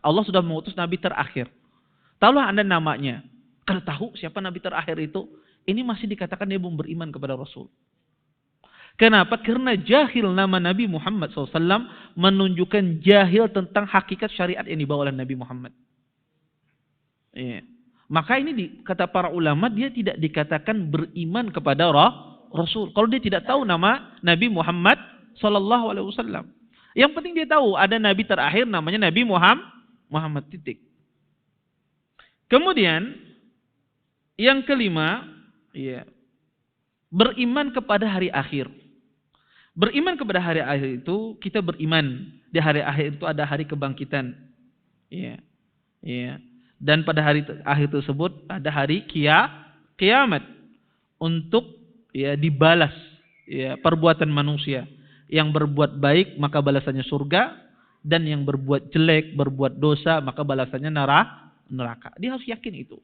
Allah sudah mengutus nabi terakhir. Tahulah Anda namanya. Kada tahu siapa nabi terakhir itu, ini masih dikatakan dia belum beriman kepada Rasul. Kenapa? Karena jahil nama Nabi Muhammad SAW menunjukkan jahil tentang hakikat syariat yang dibawa oleh Nabi Muhammad. Iya. Maka ini kata para ulama, dia tidak dikatakan beriman kepada Rasul. Kalau dia tidak tahu nama Nabi Muhammad SAW. Yang penting dia tahu ada Nabi terakhir namanya Nabi Muhammad titik. Kemudian yang kelima, ya, beriman kepada hari akhir. Beriman kepada hari akhir itu, kita beriman di hari akhir itu ada hari kebangkitan. Ya. Ya. Dan pada hari akhir tersebut ada hari kiamat untuk ya dibalas ya perbuatan manusia. Yang berbuat baik maka balasannya surga, dan yang berbuat jelek, berbuat dosa maka balasannya neraka. Dia harus yakin itu.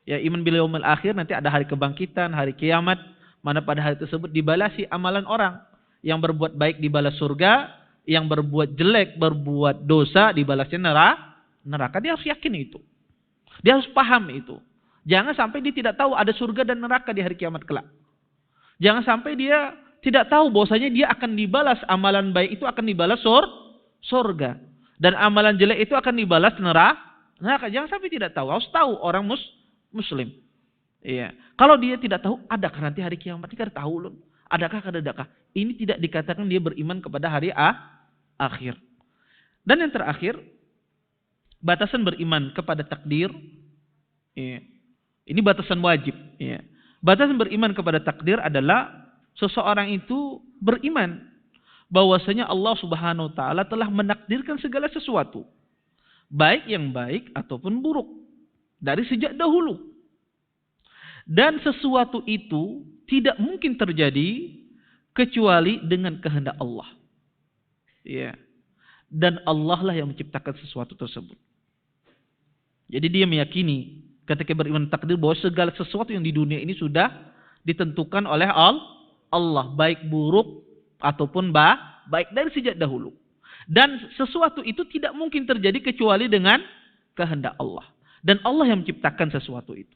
Ya, iman bil yaumil akhir, nanti ada hari kebangkitan, hari kiamat, mana pada hari tersebut dibalasi amalan orang. Yang berbuat baik dibalas surga, yang berbuat jelek, berbuat dosa dibalasnya neraka. Dia harus yakin itu. Dia harus paham itu. Jangan sampai dia tidak tahu ada surga dan neraka di hari kiamat kelak. Jangan sampai dia tidak tahu bahwasanya dia akan dibalas, amalan baik itu akan dibalas surga. Dan amalan jelek itu akan dibalas neraka. Jangan sampai tidak tahu. Harus tahu orang muslim. Iya. Kalau dia tidak tahu, adakah nanti hari kiamat? Dia tahu loh. Adakah? Ini tidak dikatakan dia beriman kepada hari akhir. Dan yang terakhir, batasan beriman kepada takdir. Ya. Ini batasan wajib. Ya. Batasan beriman kepada takdir adalah seseorang itu beriman bahwasanya Allah Subhanahu wa taala telah menakdirkan segala sesuatu, baik yang baik ataupun buruk, dari sejak dahulu. Dan sesuatu itu tidak mungkin terjadi kecuali dengan kehendak Allah. Ya. Dan Allah lah yang menciptakan sesuatu tersebut. Jadi dia meyakini ketika beriman takdir bahwa segala sesuatu yang di dunia ini sudah ditentukan oleh Allah, baik buruk ataupun baik dari sejak dahulu. Dan sesuatu itu tidak mungkin terjadi kecuali dengan kehendak Allah. Dan Allah yang menciptakan sesuatu itu.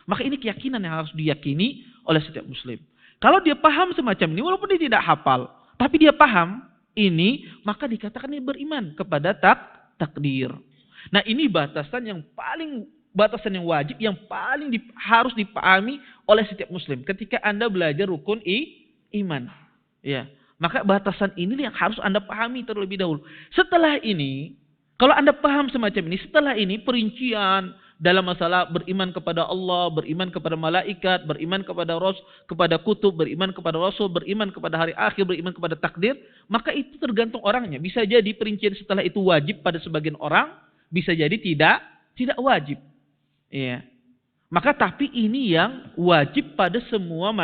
Maka ini keyakinan yang harus diyakini oleh setiap muslim. Kalau dia paham semacam ini, walaupun dia tidak hafal, tapi dia paham ini, maka dikatakan dia beriman kepada takdir. Nah, ini batasan yang wajib, yang paling harus dipahami oleh setiap muslim ketika Anda belajar rukun iman. Ya, maka batasan ini yang harus Anda pahami terlebih dahulu. Setelah ini, kalau Anda paham semacam ini, setelah ini perincian dalam masalah beriman kepada Allah, beriman kepada malaikat, beriman kepada kutub, beriman kepada rasul, beriman kepada hari akhir, beriman kepada takdir, maka itu tergantung orangnya. Bisa jadi perincian setelah itu wajib pada sebagian orang, bisa jadi tidak wajib. Iya. Maka tapi ini yang wajib pada semua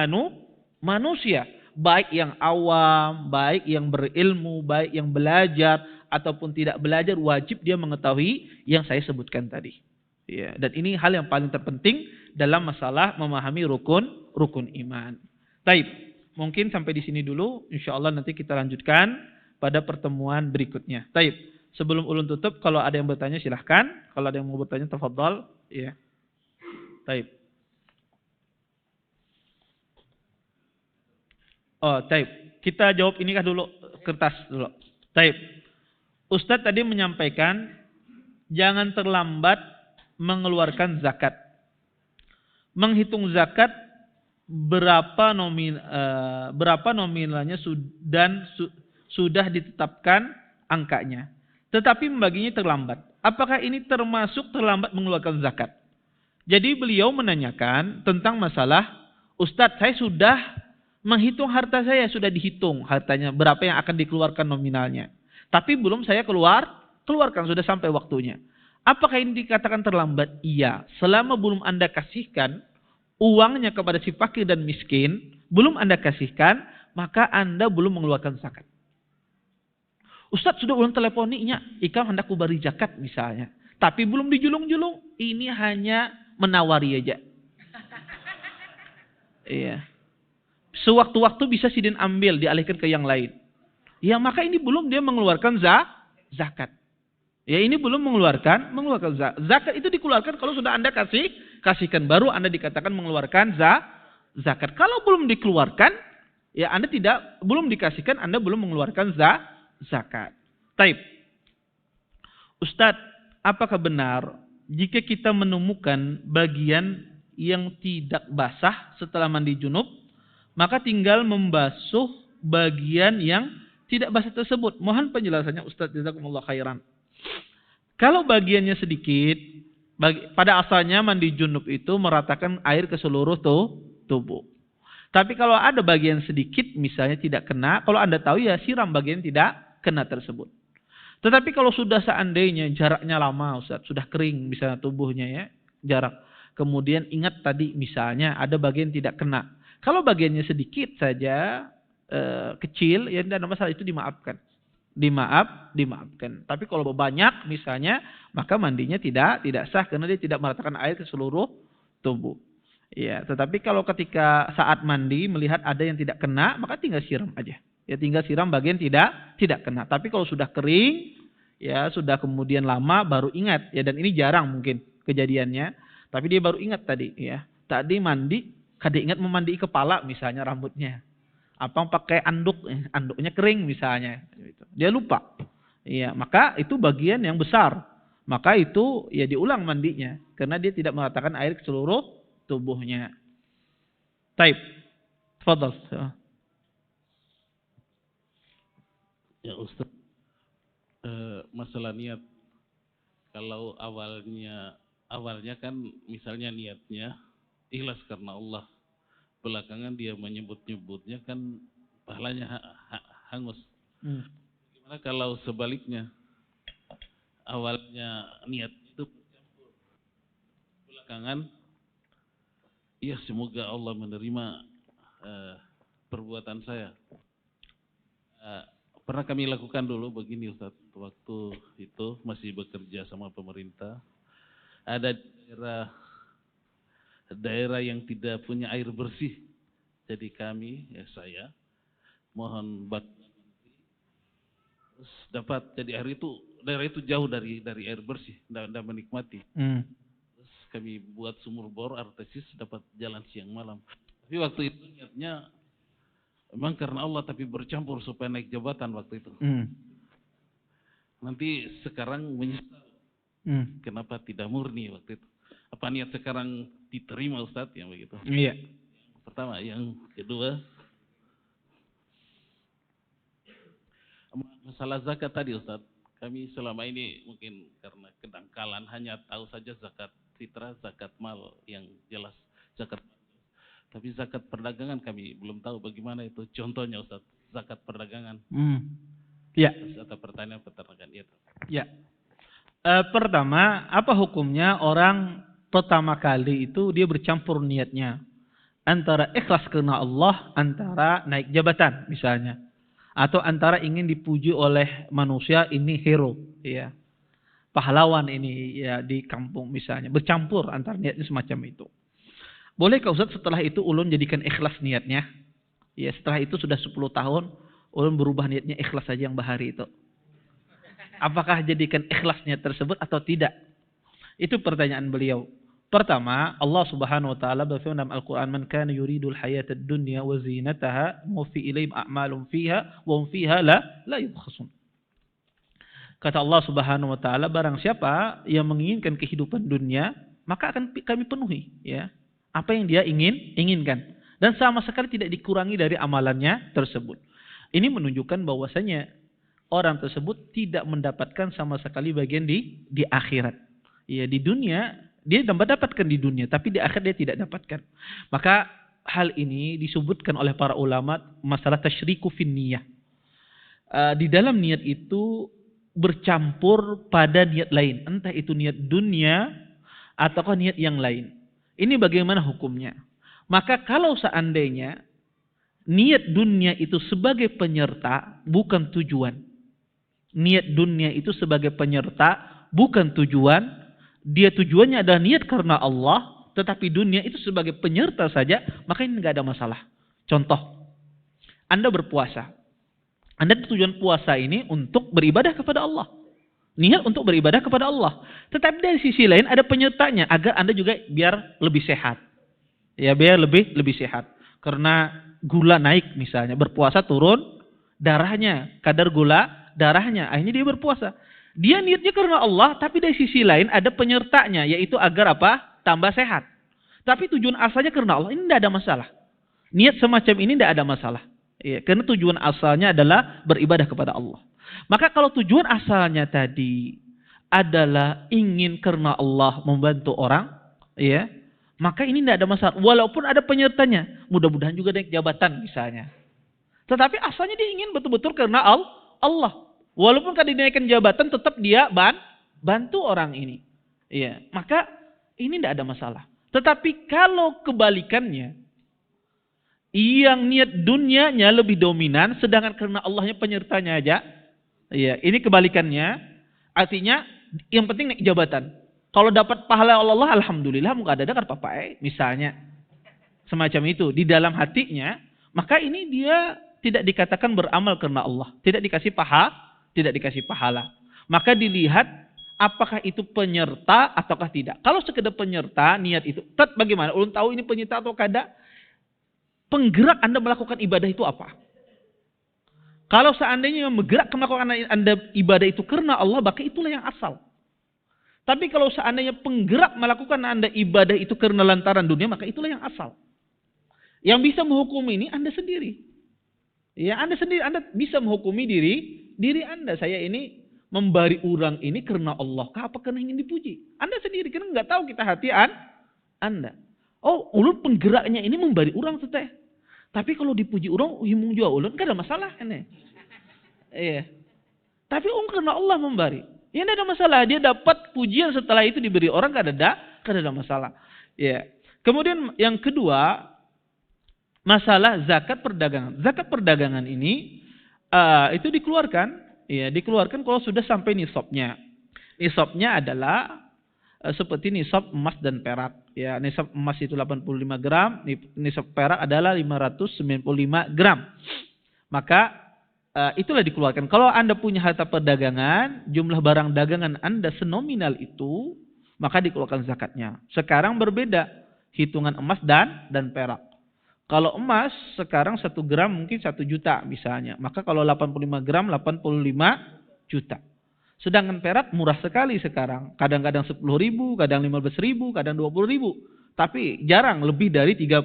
manusia, baik yang awam, baik yang berilmu, baik yang belajar ataupun tidak belajar, wajib dia mengetahui yang saya sebutkan tadi. Ya, dan ini hal yang paling terpenting dalam masalah memahami rukun iman. Taib, mungkin sampai di sini dulu. Insyaallah nanti kita lanjutkan pada pertemuan berikutnya. Taib, sebelum ulun tutup, kalau ada yang bertanya silahkan. Kalau ada yang mau bertanya, tafadhal. Ya. Taib. Oh, taib. Kita jawab ini kah dulu, kertas dulu. Taib. Ustadz tadi menyampaikan jangan terlambat mengeluarkan zakat. Menghitung zakat berapa nominalnya dan sudah ditetapkan angkanya. Tetapi membaginya terlambat. Apakah ini termasuk terlambat mengeluarkan zakat? Jadi beliau menanyakan tentang masalah, Ustadz, saya sudah menghitung harta saya, sudah dihitung hartanya berapa yang akan dikeluarkan nominalnya. Tapi belum saya keluarkan, sudah sampai waktunya. Apakah ini dikatakan terlambat? Iya. Selama belum Anda kasihkan uangnya kepada si fakir dan miskin, belum Anda kasihkan, maka Anda belum mengeluarkan zakat. Ustadz sudah ulang telefoninya, ikam hendak kubari zakat misalnya. Tapi belum dijulung-julung, ini hanya menawari aja. Iya. Sewaktu-waktu bisa sidin ambil, dialihkan ke yang lain. Ya, maka ini belum dia mengeluarkan zakat. Ya, ini belum mengeluarkan zakat. Zakat itu dikeluarkan kalau sudah Anda kasihkan, baru Anda dikatakan mengeluarkan zakat. Kalau belum dikeluarkan, Ya, Anda belum dikasihkan, Anda belum mengeluarkan zakat. Taib. Ustadz, apakah benar jika kita menemukan bagian yang tidak basah setelah mandi junub, maka tinggal membasuh bagian yang tidak basah tersebut? Mohon penjelasannya Ustadz, jazakumullah khairan. Kalau bagiannya sedikit, pada asalnya mandi junub itu meratakan air ke seluruh tubuh. Tapi kalau ada bagian sedikit misalnya tidak kena, kalau Anda tahu ya siram bagian tidak kena tersebut. Tetapi kalau sudah seandainya jaraknya lama Ustaz, sudah kering misalnya tubuhnya ya, jarak. Kemudian ingat tadi misalnya ada bagian tidak kena. Kalau bagiannya sedikit saja, kecil, ya tidak ada masalah, itu dimaafkan. Dimaafkan. Tapi kalau banyak misalnya, maka mandinya tidak sah karena dia tidak meratakan air ke seluruh tubuh. Ya, tetapi kalau ketika saat mandi melihat ada yang tidak kena, maka tinggal siram aja. Ya, tinggal siram bagian tidak kena. Tapi kalau sudah kering, ya sudah kemudian lama baru ingat. Ya, dan ini jarang mungkin kejadiannya. Tapi dia baru ingat tadi. Ya, tadi mandi, kada ingat memandai kepala misalnya rambutnya. Apa pakai anduknya kering misalnya. Dia lupa. Ya, maka itu bagian yang besar. Maka itu ya diulang mandinya, karena dia tidak mengatakan air ke seluruh tubuhnya. Taib. Tafadhal. Ya Ustaz, masalah niat. Kalau awalnya kan misalnya niatnya ikhlas karena Allah. Belakangan dia menyebut-nyebutnya kan pahalanya hangus. Gimana kalau sebaliknya? Awalnya niat itu bercampur. Belakangan ya semoga Allah menerima perbuatan saya. Pernah kami lakukan dulu begini Ustaz, waktu itu masih bekerja sama pemerintah. Ada daerah yang tidak punya air bersih. Jadi kami, ya saya, mohon bantuan terus dapat. Jadi daerah itu jauh dari air bersih, tidak menikmati. Terus kami buat sumur bor artesis, dapat jalan siang malam. Tapi waktu itu niatnya memang karena Allah, tapi bercampur supaya naik jabatan waktu itu. Nanti sekarang menyesal. Kenapa tidak murni waktu itu? Apa niat sekarang diterima Ustadz yang begitu? Iya. Pertama, yang kedua masalah zakat tadi Ustadz. Kami selama ini mungkin karena kedangkalan hanya tahu saja zakat fitrah, zakat mal yang jelas, zakat. Tapi zakat perdagangan kami belum tahu bagaimana itu. Contohnya Ustadz, zakat perdagangan. Ya. Zakat pertanian peternakan itu. Ya. Pertama, apa hukumnya orang pertama kali itu dia bercampur niatnya antara ikhlas karena Allah, antara naik jabatan misalnya, atau antara ingin dipuji oleh manusia, ini hero, ya, pahlawan ini ya di kampung misalnya, bercampur antara niatnya semacam itu. Bolehkah Ustaz setelah itu ulun jadikan ikhlas niatnya? Ya, setelah itu sudah 10 tahun ulun berubah niatnya ikhlas saja yang bahari itu. Apakah jadikan ikhlas niat tersebut atau tidak? Itu pertanyaan beliau. Pertama, Allah Subhanahu wa taala berfirman dalam Al-Qur'an, "Man kana yuridul hayatad dunya wa zinataha nuwaffi ilaihim a'malum fiha wa hum fiha la yubkhasun." Kata Allah Subhanahu wa taala, barang siapa yang menginginkan kehidupan dunia, maka akan kami penuhi, ya, apa yang dia inginkan, dan sama sekali tidak dikurangi dari amalannya tersebut. Ini menunjukkan bahwasanya orang tersebut tidak mendapatkan sama sekali bagian di akhirat. Ya, di dunia dia mendapatkan di dunia, tapi di akhir dia tidak dapatkan. Maka hal ini disebutkan oleh para ulama masalah tasyriku fin niyah. Di dalam niat itu bercampur pada niat lain, entah itu niat dunia ataukah niat yang lain. Ini bagaimana hukumnya? Maka kalau seandainya niat dunia itu sebagai penyerta, bukan tujuan. Niat dunia itu sebagai penyerta, bukan tujuan. Dia tujuannya adalah niat karena Allah, tetapi dunia itu sebagai penyerta saja, maka ini nggak ada masalah. Contoh, Anda berpuasa. Anda tujuan puasa ini untuk beribadah kepada Allah. Niat untuk beribadah kepada Allah. Tetapi dari sisi lain ada penyertanya agar Anda juga biar lebih sehat. Ya, biar lebih sehat. karena gula naik misalnya, berpuasa turun darahnya, kadar gula darahnya, akhirnya dia berpuasa. Dia niatnya karena Allah, tapi dari sisi lain ada penyertanya, yaitu agar apa? Tambah sehat. Tapi tujuan asalnya karena Allah, ini tidak ada masalah. Niat semacam ini tidak ada masalah. Ya, karena tujuan asalnya adalah beribadah kepada Allah. Maka kalau tujuan asalnya tadi adalah ingin karena Allah membantu orang, ya, maka ini tidak ada masalah. Walaupun ada penyertanya, mudah-mudahan juga naik jabatan misalnya. Tetapi asalnya dia ingin betul-betul karena Allah. Walaupun kan dinaikkan jabatan, tetap dia bantu orang ini. Ya, maka ini tidak ada masalah. Tetapi kalau kebalikannya, yang niat dunianya lebih dominan, sedangkan karena Allahnya penyertanya aja, ya, ini kebalikannya. Artinya yang penting naik jabatan. Kalau dapat pahala Allah, alhamdulillah, nggak ada apa-apa, misalnya semacam itu di dalam hatinya, maka ini dia tidak dikatakan beramal karena Allah, tidak dikasih pahala. Maka dilihat apakah itu penyerta ataukah tidak. Kalau sekedar penyerta, niat itu, bagaimana? Ulun tahu ini penyerta atau kada? Penggerak Anda melakukan ibadah itu apa? Kalau seandainya yang menggerak melakukan Anda ibadah itu karena Allah, maka itulah yang asal. Tapi kalau seandainya penggerak melakukan Anda ibadah itu karena lantaran dunia, maka itulah yang asal. Yang bisa menghukum ini Anda sendiri. Ya, Anda sendiri, Anda bisa menghukumi diri Anda. Saya ini memberi orang ini karena Allah, apa karena ingin dipuji? Anda sendiri, karena nggak tahu kita hati Anda. Oh, ulun penggeraknya ini memberi orang teteh. Tapi kalau dipuji orang, himung juga ulun, nggak ada masalah ini. Iya. Tapi karena Allah memberi, ya nggak ada masalah. Dia dapat pujian setelah itu diberi orang, nggak ada masalah. Ya. Kemudian yang kedua, masalah zakat perdagangan. Zakat perdagangan ini itu dikeluarkan. Ya, dikeluarkan kalau sudah sampai nisabnya. Nisabnya adalah seperti nisab emas dan perak. Ya, nisab emas itu 85 gram, nisab perak adalah 595 gram. Maka itulah dikeluarkan. Kalau Anda punya harta perdagangan, jumlah barang dagangan Anda senominal itu, maka dikeluarkan zakatnya. Sekarang berbeda hitungan emas dan perak. Kalau emas sekarang 1 gram mungkin 1 juta misalnya. Maka kalau 85 gram 85 juta. Sedangkan perak murah sekali sekarang. Kadang-kadang 10.000, kadang 15.000, kadang 20.000. Tapi jarang lebih dari 30.000.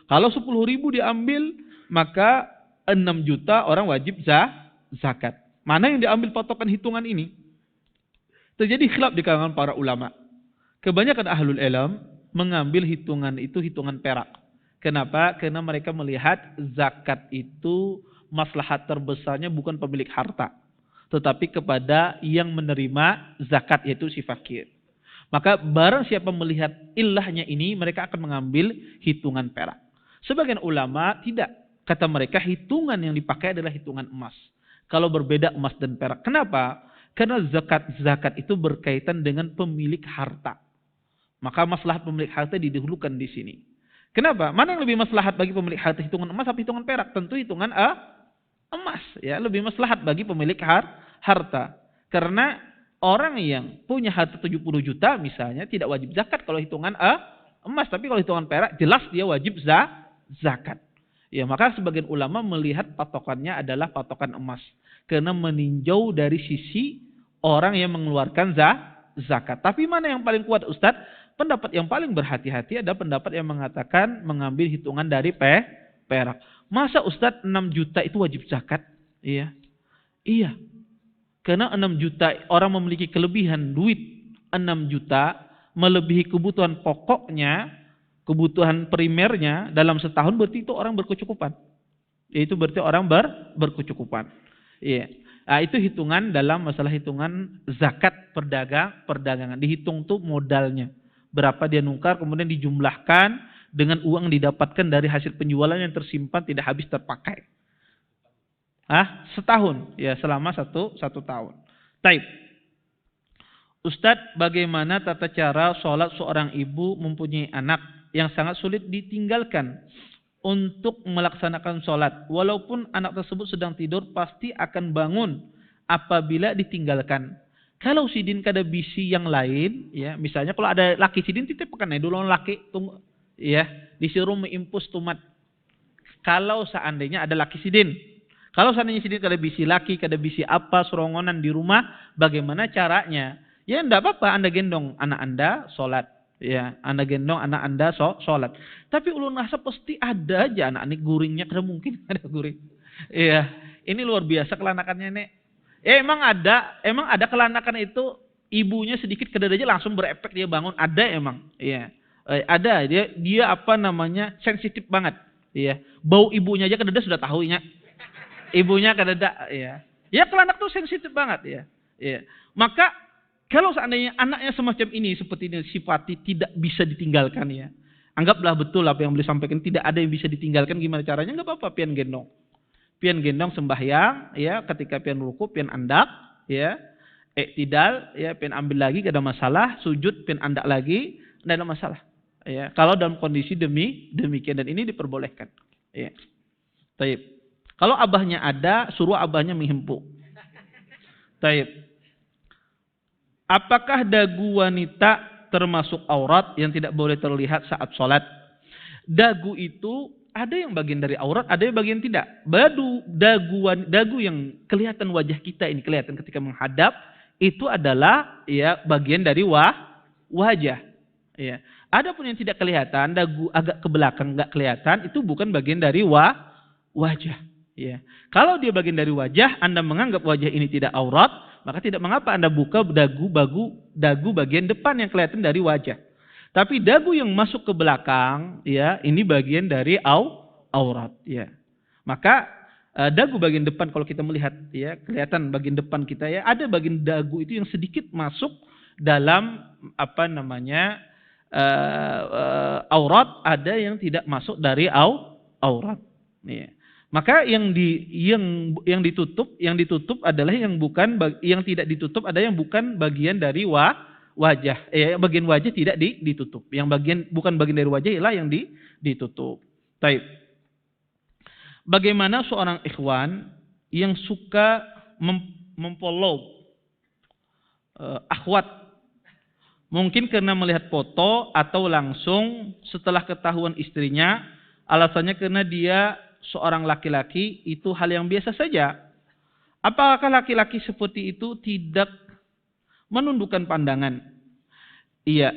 Kalau 10.000 diambil, maka 6 juta orang wajib zakat. Mana yang diambil patokan hitungan ini? Terjadi khilaf di kalangan para ulama. Kebanyakan ahlul ilm mengambil hitungan itu hitungan perak. Kenapa? Karena mereka melihat zakat itu maslahat terbesarnya bukan pemilik harta, tetapi kepada yang menerima zakat, yaitu si fakir. Maka barang siapa melihat ilahnya ini, mereka akan mengambil hitungan perak. Sebagian ulama tidak. Kata mereka hitungan yang dipakai adalah hitungan emas. Kalau berbeda emas dan perak. Kenapa? Karena zakat itu berkaitan dengan pemilik harta. Maka maslahat pemilik harta didahulukan di sini. Kenapa? Mana yang lebih maslahat bagi pemilik harta, hitungan emas atau hitungan perak? Tentu hitungan emas, ya, lebih maslahat bagi pemilik harta. Karena orang yang punya harta 70 juta misalnya tidak wajib zakat kalau hitungan emas, tapi kalau hitungan perak jelas dia wajib zakat. Ya, maka sebagian ulama melihat patokannya adalah patokan emas karena meninjau dari sisi orang yang mengeluarkan zakat. Tapi mana yang paling kuat, Ustadz? Pendapat yang paling berhati-hati adalah pendapat yang mengatakan mengambil hitungan dari perak. Masa Ustadz 6 juta itu wajib zakat? Iya. Iya. Karena 6 juta orang memiliki kelebihan duit 6 juta melebihi kebutuhan pokoknya, kebutuhan primernya dalam setahun, berarti itu orang berkecukupan. Itu berarti orang berkecukupan. Iya. Nah, itu hitungan dalam masalah hitungan zakat perdagangan. Dihitung tuh modalnya. Berapa dia nukar, kemudian dijumlahkan dengan uang didapatkan dari hasil penjualan yang tersimpan tidak habis terpakai. Setahun, ya, selama satu tahun. Taib. Ustadz, bagaimana tata cara sholat seorang ibu mempunyai anak yang sangat sulit ditinggalkan untuk melaksanakan sholat? Walaupun anak tersebut sedang tidur, pasti akan bangun apabila ditinggalkan. Kalau sidin kada bisi yang lain, ya, misalnya kalau ada laki sidin titip kan dulu laki tunggu, ya, disuruh mengimpus tumat. Kalau seandainya ada laki sidin. Kalau seandainya sidin kada bisi laki, kada bisi apa, serongonan di rumah, bagaimana caranya? Ya enggak apa-apa, Anda gendong anak Anda sholat. Ya, Anda gendong anak Anda sholat. Tapi ulun rasa pasti ada aja anak ini guringnya, kada mungkin ada guring. Iya, ini luar biasa kelanakannya, Nek. Emang ada kelanakan itu ibunya sedikit kedada aja langsung berefek dia bangun. Ada emang. Iya. Ada dia apa namanya? Sensitif banget. Iya. Bau ibunya aja kedada sudah tahunya. Ibunya kedada, iya. Ya kelanak tuh sensitif banget ya. Iya. Maka kalau seandainya anaknya semacam ini seperti ini sifati tidak bisa ditinggalkan ya. Anggaplah betul apa yang beliau sampaikan, tidak ada yang bisa ditinggalkan, gimana caranya? Enggak apa-apa, pian gendong. Pian gendong sembahyang ya, ketika pian ruku pian andak ya. Iktidal ya, pian ambil lagi, tidak ada masalah. Sujud pian andak lagi, tidak ada masalah. Ya, kalau dalam kondisi demikian, dan ini diperbolehkan. Ya. Taib. Kalau abahnya ada, suruh abahnya menghimpuk. Taib. Apakah dagu wanita termasuk aurat yang tidak boleh terlihat saat sholat? Dagu itu ada yang bagian dari aurat, ada yang bagian tidak. Dagu yang kelihatan wajah kita ini, kelihatan ketika menghadap, itu adalah ya bagian dari wajah. Ya. Adapun yang tidak kelihatan, dagu agak ke belakang nggak kelihatan, itu bukan bagian dari wajah. Ya. Kalau dia bagian dari wajah, Anda menganggap wajah ini tidak aurat, maka tidak mengapa Anda buka dagu bagian depan yang kelihatan dari wajah. Tapi dagu yang masuk ke belakang, ya ini bagian dari aurat. Ya. Maka dagu bagian depan kalau kita melihat, ya kelihatan bagian depan kita ya, ada bagian dagu itu yang sedikit masuk dalam apa namanya aurat, ada yang tidak masuk dari aurat. Ya. Maka yang ditutup adalah yang tidak ditutup ada yang bukan bagian dari wajah. Bagian wajah tidak ditutup. Yang bukan bagian dari wajah ialah yang ditutup. Baik. Bagaimana seorang ikhwan yang suka memfollow akhwat, mungkin karena melihat foto atau langsung setelah ketahuan istrinya, alasannya karena dia seorang laki-laki, itu hal yang biasa saja. Apakah laki-laki seperti itu tidak menundukkan pandangan? Iya.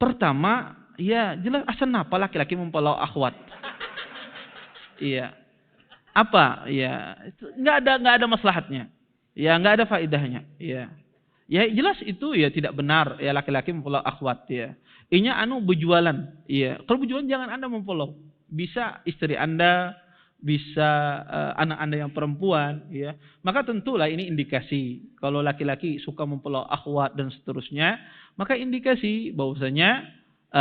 Pertama, ya jelas asal apa laki-laki memfollow akhwat. Iya. Apa? Ya, nggak ada maslahatnya. Ya, nggak ada faedahnya. Iya. Ya jelas itu ya tidak benar ya laki-laki memfollow akhwat ya. Inya berjualan. Iya. Kalau berjualan jangan Anda memfollow. Bisa istri Anda, bisa anak Anda yang perempuan, ya. Maka tentulah ini indikasi. Kalau laki-laki suka memfollow akhwat dan seterusnya, maka indikasi bahwasanya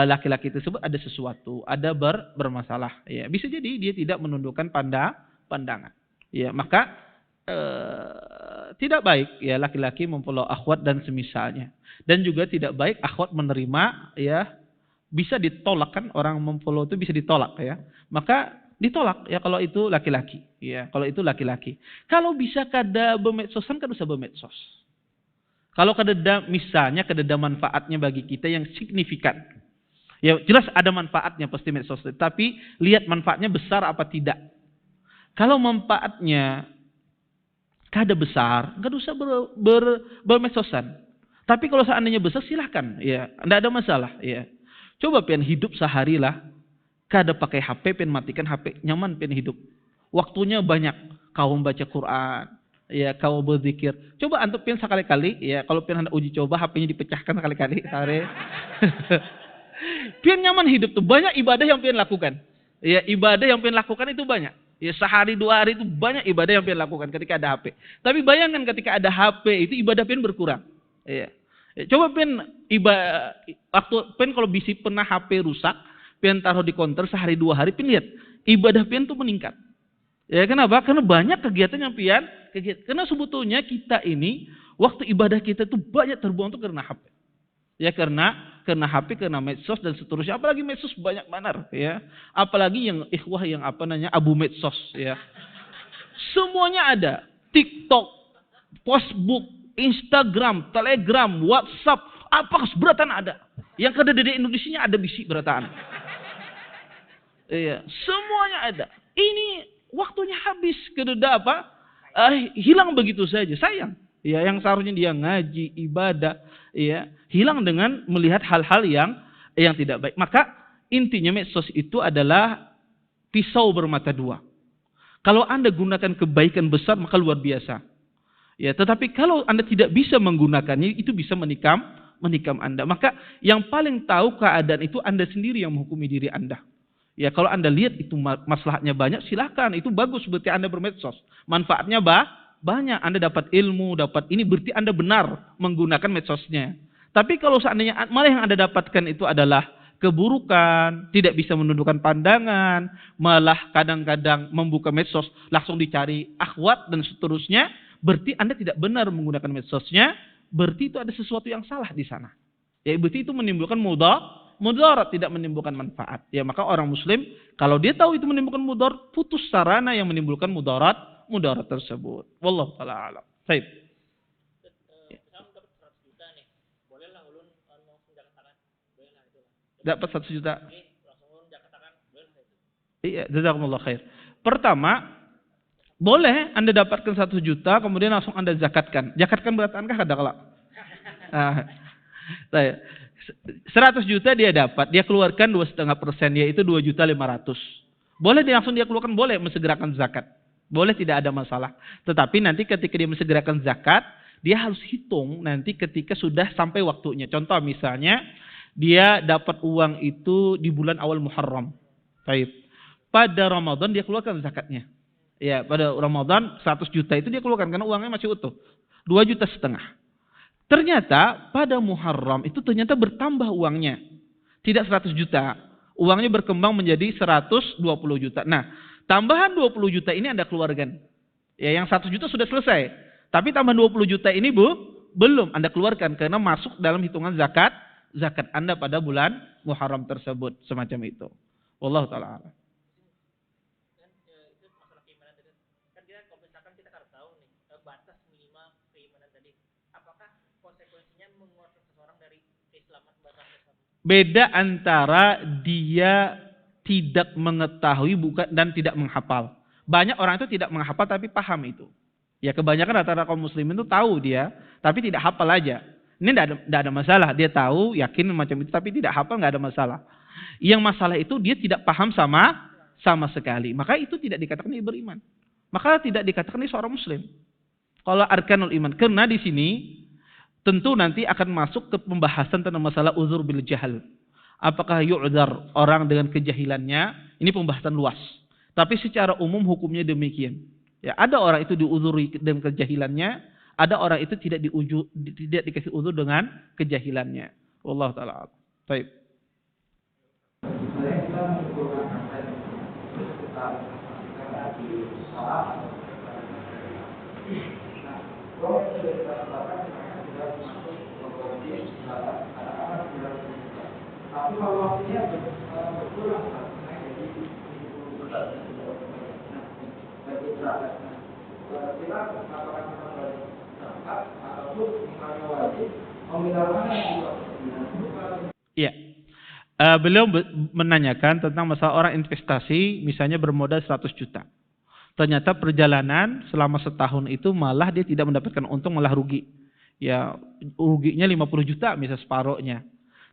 laki-laki tersebut ada sesuatu, ada bermasalah. Ya. Bisa jadi dia tidak menundukkan pandangan. Ya, maka tidak baik ya laki-laki memfollow akhwat dan semisalnya. Dan juga tidak baik akhwat menerima ya. Bisa ditolak kan, orang memfollow itu bisa ditolak ya. Maka ditolak ya kalau itu laki-laki ya, kalau itu laki-laki. Kalau bisa kada bermedsosan kada usah bermedsos. Kalau misalnya kada manfaatnya bagi kita yang signifikan. Ya jelas ada manfaatnya pasti medsos, tapi lihat manfaatnya besar apa tidak. Kalau manfaatnya kada besar, kada usah bermedsosan. Tapi kalau seandainya besar silahkan ya, tidak ada masalah ya. Coba pian hidup sehari lah, kada pakai HP, pian matikan HP, nyaman pian hidup. Waktunya banyak, kau membaca Quran, ya kau berzikir. Coba antum pian sekali-kali, ya kalau pian hendak uji coba HP-nya dipecahkan sekali-kali sehari. Pian nyaman hidup tuh, banyak ibadah yang pian lakukan. Ya ibadah yang pian lakukan itu banyak. Ya sehari 2 hari itu banyak ibadah yang pian lakukan ketika ada HP. Tapi bayangkan ketika ada HP itu ibadah pian berkurang. Ya. Coba pian waktu pian kalau bisi pernah HP rusak, pian taruh di counter sehari 2 hari, pian lihat ibadah pian tuh meningkat. Ya kenapa? Karena banyak kegiatan yang pian karena sebetulnya kita ini waktu ibadah kita tuh banyak terbuang tuh karena HP. Ya karena HP, karena medsos dan seterusnya. Apalagi medsos banyak benar ya. Apalagi yang ikhwah yang abu medsos ya. Semuanya ada. TikTok, Facebook, Instagram, Telegram, WhatsApp, apa keseberatan ada. Yang kada di Indonesia ada bisi berataan. Iya, semuanya ada. Ini waktunya habis, kededa apa? Hilang begitu saja, sayang. Ya, yang seharusnya dia ngaji, ibadah, ya, hilang dengan melihat hal-hal yang tidak baik. Maka intinya medsos itu adalah pisau bermata dua. Kalau Anda gunakan kebaikan besar maka luar biasa. Ya, tetapi kalau Anda tidak bisa menggunakannya, itu bisa menikam Anda. Maka yang paling tahu keadaan itu Anda sendiri yang menghukumi diri Anda. Ya, kalau Anda lihat itu maslahatnya banyak, silakan, itu bagus berarti Anda bermedsos. Manfaatnya banyak, Anda dapat ilmu, dapat ini, berarti Anda benar menggunakan medsosnya. Tapi kalau seandainya malah yang Anda dapatkan itu adalah keburukan, tidak bisa menundukkan pandangan, malah kadang-kadang membuka medsos, langsung dicari akhwat dan seterusnya, berarti Anda tidak benar menggunakan medsosnya, berarti itu ada sesuatu yang salah di sana. Ya, berarti itu menimbulkan mudarat, tidak menimbulkan manfaat. Ya, maka orang muslim kalau dia tahu itu menimbulkan mudarat, putus sarana yang menimbulkan mudarat tersebut. Wallahu taala alam. Baik. Dapat 1 juta. Iya, jazakumullah khair. Pertama, boleh Anda dapatkan 1 juta, kemudian langsung Anda zakatkan. Zakatkan beratankah katakanlah. 100 juta dia dapat, dia keluarkan 2,5%, yaitu 2.500.000. Boleh dia langsung dia keluarkan, boleh mensegerakan zakat. Boleh, tidak ada masalah. Tetapi nanti ketika dia mensegerakan zakat, dia harus hitung nanti ketika sudah sampai waktunya. Contoh misalnya, dia dapat uang itu di bulan awal Muharram. Baik. Pada Ramadan dia keluarkan zakatnya. Ya, pada Ramadan 100 juta itu dia keluarkan karena uangnya masih utuh. 2,5 juta. Ternyata pada Muharram itu ternyata bertambah uangnya. Tidak 100 juta. Uangnya berkembang menjadi 120 juta. Nah, tambahan 20 juta ini Anda keluarkan. Ya, yang 100 juta sudah selesai. Tapi tambahan 20 juta ini belum Anda keluarkan karena masuk dalam hitungan zakat Anda pada bulan Muharram tersebut, semacam itu. Wallahu taala a'lam. Itu masalah keimanan tadi. Kan kita kalau misalkan kita harus tahu nih batas minimal keimanan tadi. Apakah konsekuensinya mengeluarkan seseorang dari keislaman batas Islam? Beda antara dia tidak mengetahui bukan dan tidak menghafal. Banyak orang itu tidak menghafal tapi paham itu. Ya, kebanyakan rata-rata kaum muslimin itu tahu dia, tapi tidak hafal aja. Ini tidak ada masalah. Dia tahu, yakin macam itu, tapi tidak hafal, nggak ada masalah. Yang masalah itu dia tidak paham sama sekali. Maka itu tidak dikatakan dia beriman. Maka tidak dikatakan dia seorang muslim. Kalau arkanul iman. Karena di sini tentu nanti akan masuk ke pembahasan tentang masalah uzur bil jahal. Apakah yu'dzar orang dengan kejahilannya? Ini pembahasan luas. Tapi secara umum hukumnya demikian. Ya, ada orang itu diuzuri dengan kejahilannya. Ada orang itu tidak dikasih uzur dengan kejahilannya. Wallahu taala. Baik. Tapi kalau waktunya berkurang, kita apakah ataupun misalnya wajib memindahkan Iya. Beliau menanyakan tentang masalah orang investasi, misalnya bermodal 100 juta. Ternyata perjalanan selama setahun itu malah dia tidak mendapatkan untung, malah rugi. Ya, ruginya 50 juta misal separuhnya.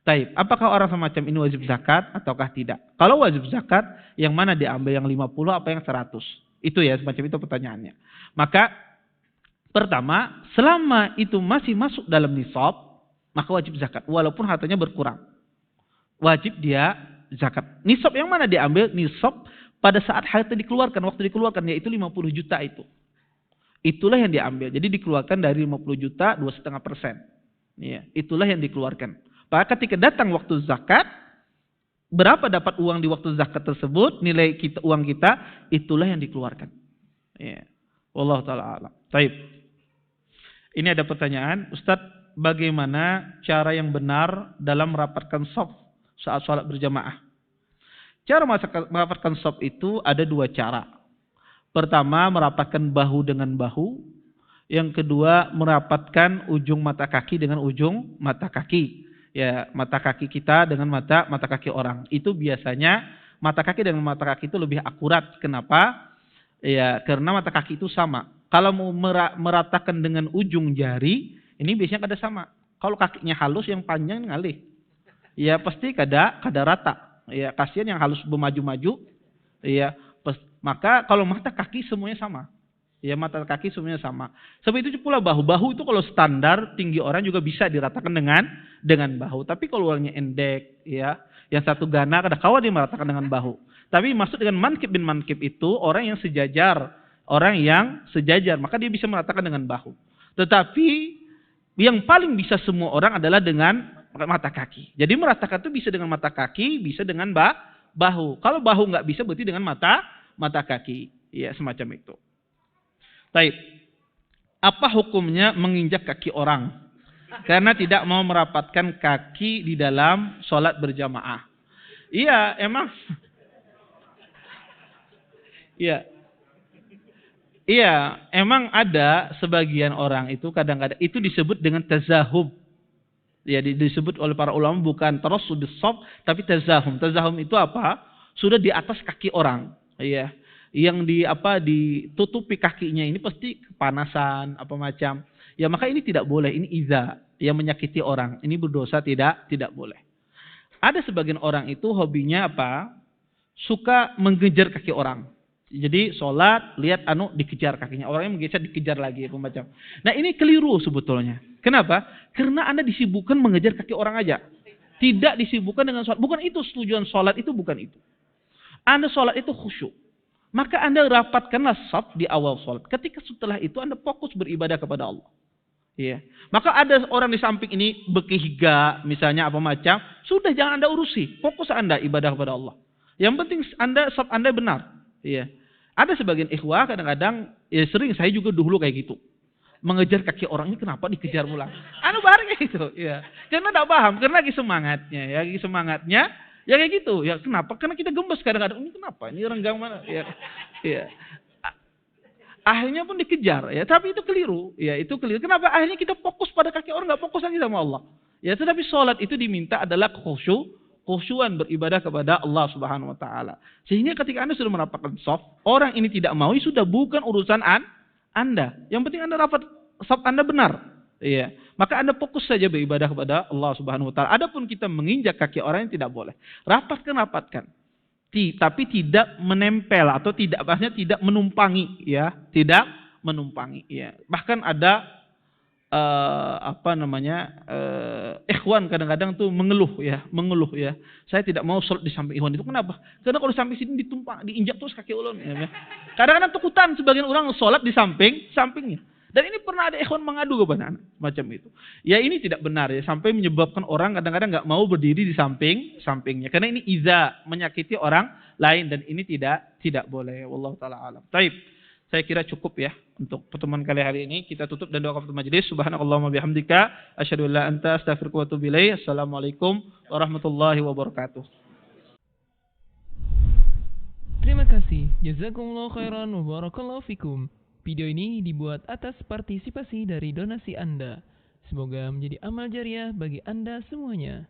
Taib, apakah orang semacam ini wajib zakat ataukah tidak? Kalau wajib zakat, yang mana diambil, yang 50 apa yang 100? Itu ya, semacam itu pertanyaannya. Maka pertama, selama itu masih masuk dalam nisab, maka wajib zakat walaupun hartanya berkurang. Wajib dia zakat. Nisab yang mana diambil? Nisab pada saat harta dikeluarkan, waktu dikeluarkan, yaitu 50 juta itu. Itulah yang diambil. Jadi dikeluarkan dari 50 juta 2,5%. Ya, itulah yang dikeluarkan. Maka ketika datang waktu zakat, berapa dapat uang di waktu zakat tersebut, nilai uang kita, itulah yang dikeluarkan. Ya. Wallahu ta'ala a'lam. Baik. Ini ada pertanyaan, Ustadz, bagaimana cara yang benar dalam merapatkan shaf saat sholat berjamaah? Cara merapatkan shaf itu ada 2 cara. Pertama, merapatkan bahu dengan bahu. Yang kedua, merapatkan ujung mata kaki dengan ujung mata kaki. Ya, mata kaki kita dengan mata kaki orang. Itu biasanya mata kaki dengan mata kaki itu lebih akurat. Kenapa? Ya, karena mata kaki itu sama. Kalau mau meratakan dengan ujung jari, ini biasanya kada sama. Kalau kakinya halus, yang panjang ngalih. Ya pasti kada rata. Ya, kasihan yang halus bermaju-maju. Ya, maka kalau mata kaki semuanya sama. Ya, mata kaki semuanya sama. Sebab itu pula bahu itu kalau standar tinggi orang juga bisa diratakan dengan bahu. Tapi kalau orangnya endek, ya, yang satu gana kada kawa dia meratakan dengan bahu. Tapi maksud dengan mankib bin mankib itu orang yang sejajar, maka dia bisa meratakan dengan bahu. Tetapi yang paling bisa semua orang adalah dengan mata kaki. Jadi meratakan itu bisa dengan mata kaki, bisa dengan bahu. Kalau bahu nggak bisa berarti dengan mata kaki. Ya, semacam itu. Baik. Apa hukumnya menginjak kaki orang? Karena tidak mau merapatkan kaki di dalam sholat berjamaah. Iya, emang. Iya, emang ada sebagian orang itu kadang-kadang itu disebut dengan tazahum. Ya, disebut oleh para ulama bukan tarassudus shaf, tapi tazahum. Tazahum itu apa? Sudah di atas kaki orang. Iya. Yang ditutupi kakinya ini pasti kepanasan apa macam. Ya maka ini tidak boleh, ini iza yang menyakiti orang. Ini berdosa, tidak boleh. Ada sebagian orang itu hobinya apa? Suka mengejar kaki orang. Jadi sholat, lihat dikejar kakinya. Orangnya menggeser dikejar lagi apa macam. Nah, ini keliru sebetulnya. Kenapa? Karena Anda disibukkan mengejar kaki orang aja. Tidak disibukkan dengan sholat. Bukan itu tujuan sholat, itu bukan itu. Anda sholat itu khusyuk. Maka Anda rapatkanlah shaf di awal sholat. Ketika setelah itu Anda fokus beribadah kepada Allah. Ya. Maka ada orang di samping ini berkehiga, misalnya apa macam. Sudah jangan Anda urusi. Fokus Anda ibadah kepada Allah. Yang penting shaf Anda benar. Ya. Ada sebagian ikhwah kadang-kadang, ya sering saya juga dulu kayak gitu. Mengejar kaki orang ini kenapa dikejar mulang. Bareng kayak gitu. Ya. Karena tidak paham. Karena lagi semangatnya. Ya kayak gitu. Ya kenapa? Karena kita gemes kadang-kadang. Ini kenapa? Ini renggang mana? Ya. Akhirnya pun dikejar. Ya, tapi itu keliru. Ya, itu keliru. Kenapa? Akhirnya kita fokus pada kaki orang, nggak fokus lagi sama Allah. Ya, tetapi sholat itu diminta adalah khusyuan beribadah kepada Allah Subhanahu Wa Taala. Sehingga ketika Anda sudah merapatkan shaf, orang ini tidak mau, sudah bukan urusan Anda. Yang penting Anda rapat shaf Anda benar. Iya. Maka Anda fokus saja beribadah kepada Allah Subhanahu Wa Taala. Adapun kita menginjak kaki orang yang tidak boleh. Rapatkan. Tapi tidak menempel atau tidak menumpangi, ya. Tidak menumpangi, ya. Bahkan ada ikhwan kadang-kadang tuh mengeluh ya. Saya tidak mau sholat di samping ikhwan itu. Kenapa? Karena kalau sampai sini diinjak terus kaki ulun. Ya. Kadang-kadang takutan sebagian orang sholat di sampingnya. Dan ini pernah ada ikhwan mengadu kepada anak macam itu. Ya ini tidak benar ya, sampai menyebabkan orang kadang-kadang nggak mau berdiri di sampingnya. Karena ini iza, menyakiti orang lain, dan ini tidak boleh. Wallahu taala alam. Baik. Saya kira cukup ya untuk pertemuan kali hari ini. Kita tutup dan doa kafatul majelis. Subhanakallahumma bihamdika asyhadu an la ilaha illa anta astaghfiruka wa atubu ilaik. Assalamualaikum warahmatullahi wabarakatuh. Terima kasih. Jazakumullahu khairan wa barakallahu fikum. Video ini dibuat atas partisipasi dari donasi Anda. Semoga menjadi amal jariah bagi Anda semuanya.